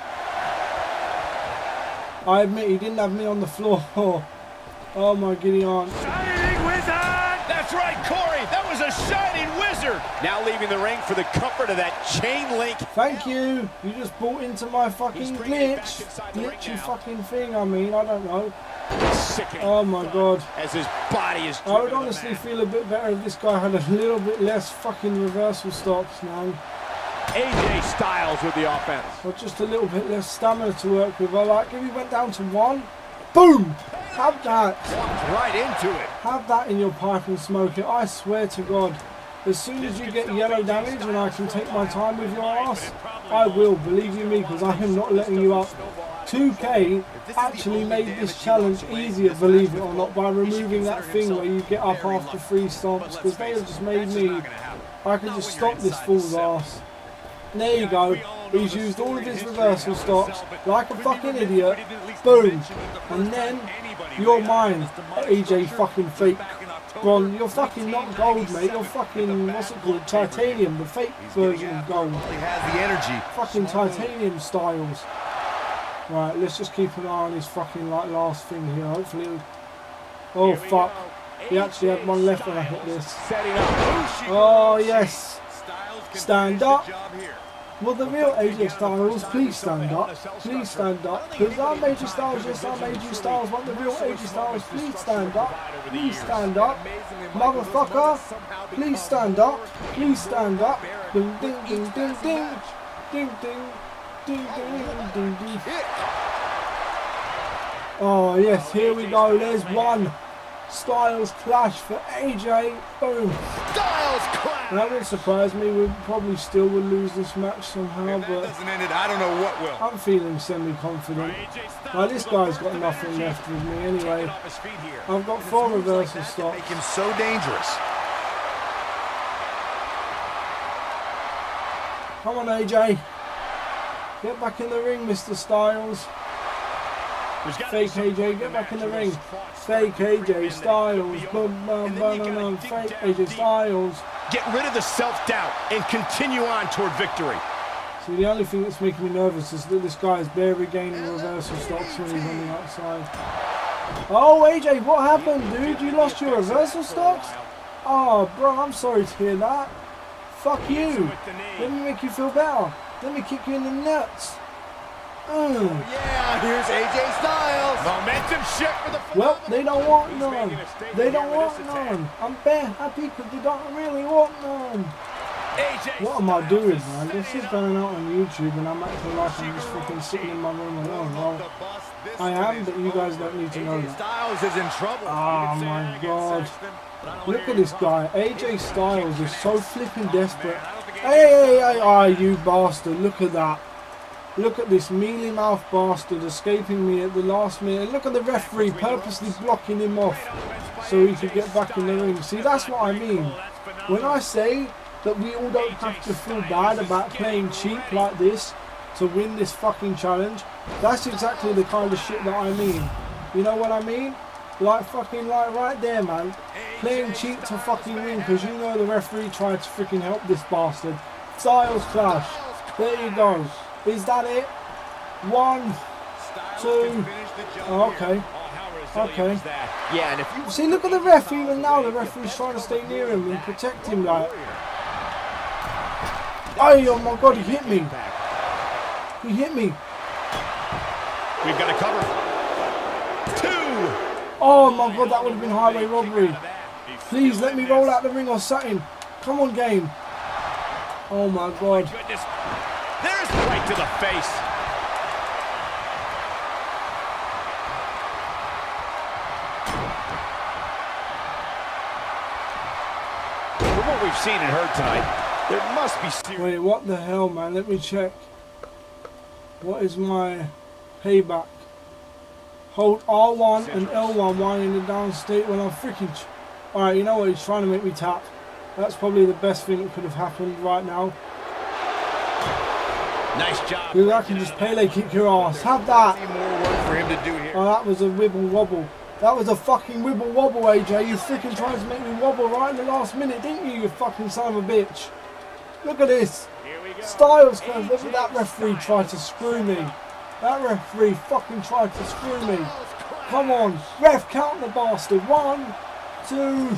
I admit he didn't have me on the floor. Oh my giddy aunt. Shining Wizard! That's right, Corey. That was a shining wizard. Now leaving the ring for the comfort of that chain link. Thank you. You just bought into my fucking glitch. Glitchy fucking thing, I mean. I don't know. Oh my god. As his body is. I would honestly feel a bit better if this guy had a little bit less fucking reversal stops, man. AJ Styles with the offense. Or just a little bit less stamina to work with. I like if he went down to 1. Boom! Have that. Walked right into it. Have that in your pipe and smoke it. I swear to God. As soon as you get yellow damage and I can take my time with your ass, I will, believe you me, because I am not letting you up. 2K actually made this challenge easier, believe it or not, by removing that thing where you get up after 3 stomps, because they have just made me, I can just stop this fool's ass. And there you go. He's used all of his reversal stops like a fucking idiot. Boom. And then you're mine, AJ fucking fake. Bron, you're fucking not gold, mate. You're fucking, what's it called? Titanium, the fake version of gold. He has the energy. Fucking titanium Styles. Right, let's just keep an eye on his fucking like last thing here. Hopefully. Oh fuck. He actually had one left when I hit this. Oh yes. Stand up. Will the real AJ Styles please stand up? Please stand up. Because I'm AJ Styles, yes I'm AJ Styles, but the real AJ Styles, please stand up. Please stand up. Motherfucker. Please stand up. Please stand up. Ding ding ding ding ding. Ding ding. Ding ding ding ding. Oh yes, here we go. There's one. Styles clash for AJ. Boom. Styles clash. That wouldn't surprise me. We probably still would lose this match somehow, If that but doesn't end it, I don't know what will. I'm feeling semi-confident. Now this guy's got nothing left with me anyway. I've got 4 reversal stops. Make him so dangerous. Come on, AJ. Get back in the ring, Mr. Styles. Fake AJ, get back in the ring. Fake AJ Styles. Boom, boom, boom, boom, boom. Fake AJ Styles. Get rid of the self-doubt and continue on toward victory. See, the only thing that's making me nervous is that this guy is barely gaining reversal stops when he's on the outside. Oh, AJ, what happened, dude? You lost your reversal stops? Oh, bro, I'm sorry to hear that. Fuck you. Let me make you feel better. Let me kick you in the nuts. Yeah, here's AJ Styles. Momentum shift for the. Well, they don't want none. They don't want none. I'm bare happy because they don't really want none. What am I doing, man? This is going out on YouTube and I'm acting like I'm just fucking sitting in my room alone. Well, I am, but you guys don't need to know that. Styles is in trouble. Oh my god. Look at this guy. AJ Styles is so flipping desperate. Hey, you bastard. Look at that. Look at this mealy mouth bastard escaping me at the last minute. Look at the referee purposely blocking him off so he could get back in the ring. See, that's what I mean. When I say that we all don't have to feel bad about playing cheap like this to win this fucking challenge, that's exactly the kind of shit that I mean. You know what I mean? Like fucking like right there, man. Playing cheap to fucking win because you know the referee tried to freaking help this bastard. Styles clash. There you go. Is that it? 1, 2. Oh, okay. Okay. Yeah, and if you see, look at the ref. Even now, the referee's trying to stay near him and protect him. Like, oh my god, he hit me. He hit me. We've got to cover. 2. Oh my god, that would have been highway robbery. Please let me roll out the ring or something. Come on, game. Oh my god. There's right to the face. From what we've seen and heard tonight, there must be serious. Wait, what the hell, man? Let me check. What is my payback? Hold R1 and L1 while in the down state when I'm freaking... Alright, you know what? He's trying to make me tap. That's probably the best thing that could have happened right now. Nice job. Because I can just Pele kick your ass. Have that. More work for him to do here. Oh, that was a wibble wobble. That was a fucking wibble wobble, AJ. You freaking tried to make me wobble right in the last minute, didn't you, you fucking son of a bitch? Look at this. Styles goes, look at that referee try to screw me. That referee fucking tried to screw me. Come on. Ref, count the bastard. 1, 2,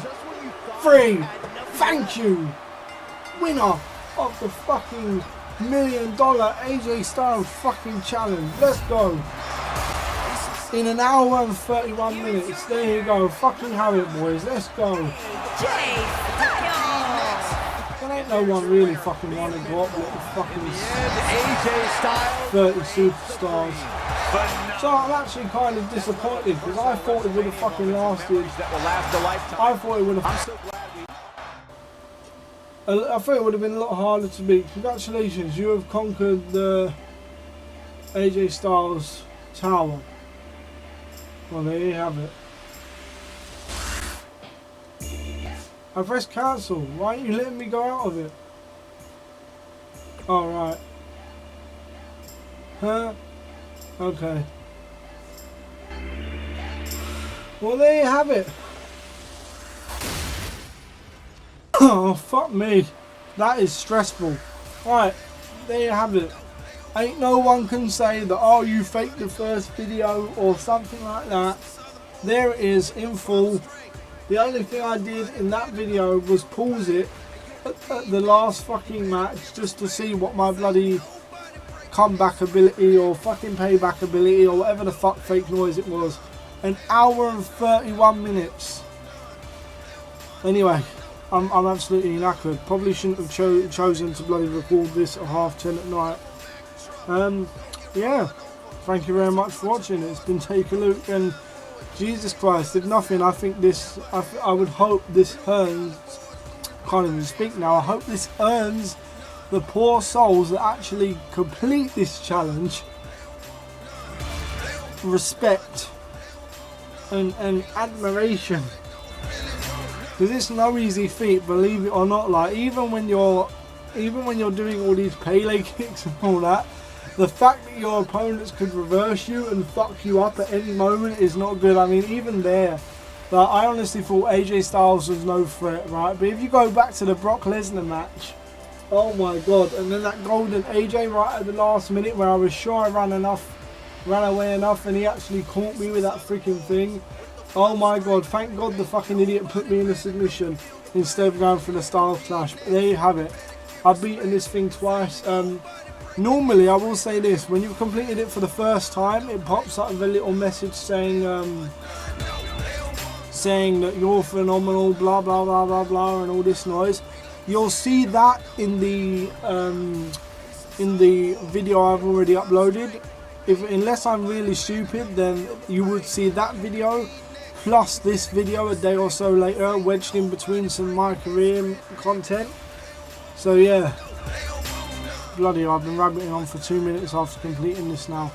3. Thank you. Winner of the fucking $1 million AJ Styles fucking challenge. Let's go. In an hour and 31 minutes. There you go. Fucking have it, boys. Let's go. There ain't no one really fucking wanted to go up with the fucking AJ Styles 30 superstars. So I'm actually kind of disappointed because I thought it would have fucking lasted. that will last a lifetime. I thought it would have. I'm so glad we... I thought it would have been a lot harder to beat. Congratulations, you have conquered the AJ Styles Tower. Well, there you have it. I pressed cancel. Why aren't you letting me go out of it? Oh, right. Huh? Okay. Well, there you have it. Oh, fuck me. That is stressful. Right, there you have it. Ain't no one can say that, oh, you faked the first video or something like that. There it is in full. The only thing I did in that video was pause it at the last fucking match just to see what my bloody comeback ability or fucking payback ability or whatever the fuck fake noise it was. An hour and 31 minutes. Anyway, I'm absolutely knackered. Probably shouldn't have chosen to bloody record this at 10:30 at night. Yeah, thank you very much for watching. It's been Take a Look, and Jesus Christ, if nothing, I think this, I would hope this earns, can't even speak now, I hope this earns the poor souls that actually complete this challenge respect and admiration, because it's no easy feat, believe it or not. Like even when you're doing all these Pele kicks and all that, the fact that your opponents could reverse you and fuck you up at any moment is not good. I mean, even there, like, I honestly thought AJ Styles was no threat, right? But if you go back to the Brock Lesnar match, oh my god, and then that golden AJ right at the last minute where I was sure I ran away enough, and he actually caught me with that freaking thing. Oh my god, thank god the fucking idiot put me in a submission instead of going for the Styles Clash. But there you have it. I've beaten this thing twice. Normally, I will say this, when you've completed it for the first time, it pops up with a little message saying that you're phenomenal, blah blah blah blah blah, and all this noise. You'll see that in the video I've already uploaded. Unless I'm really stupid, then you would see that video plus this video a day or so later, wedged in between some My Career content. So yeah. bloody hell, I've been rabbiting on for 2 minutes after completing this now.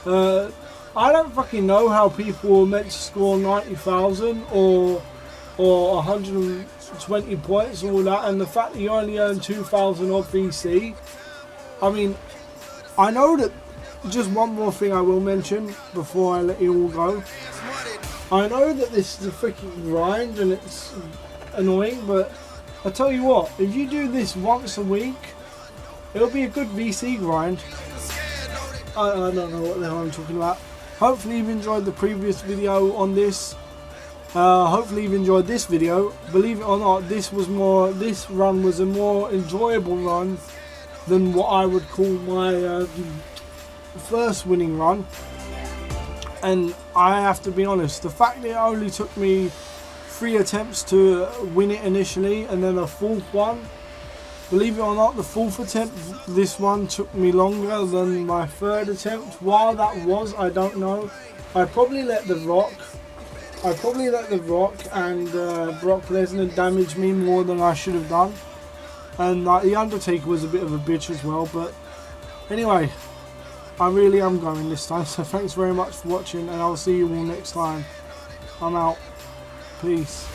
I don't fucking know how people are meant to score 90,000 or 120 points, all that, and the fact that you only earn 2,000 odd VC. I mean, I know that. Just one more thing I will mention before I let you all go. I know that this is a freaking grind and it's annoying, but I tell you what, if you do this once a week, it'll be a good VC grind. I don't know what the hell I'm talking about. Hopefully you've enjoyed the previous video on this. Hopefully you've enjoyed this video. Believe it or not, this run was a more enjoyable run than what I would call my first winning run. And I have to be honest, the fact that it only took me 3 attempts to win it initially and then a 4th one, believe it or not, the 4th attempt, this one took me longer than my 3rd attempt. Why that was, I don't know. I probably let The Rock and Brock Lesnar damage me more than I should have done. And The Undertaker was a bit of a bitch as well, but anyway, I really am going this time, so thanks very much for watching, and I'll see you all next time. I'm out. Peace.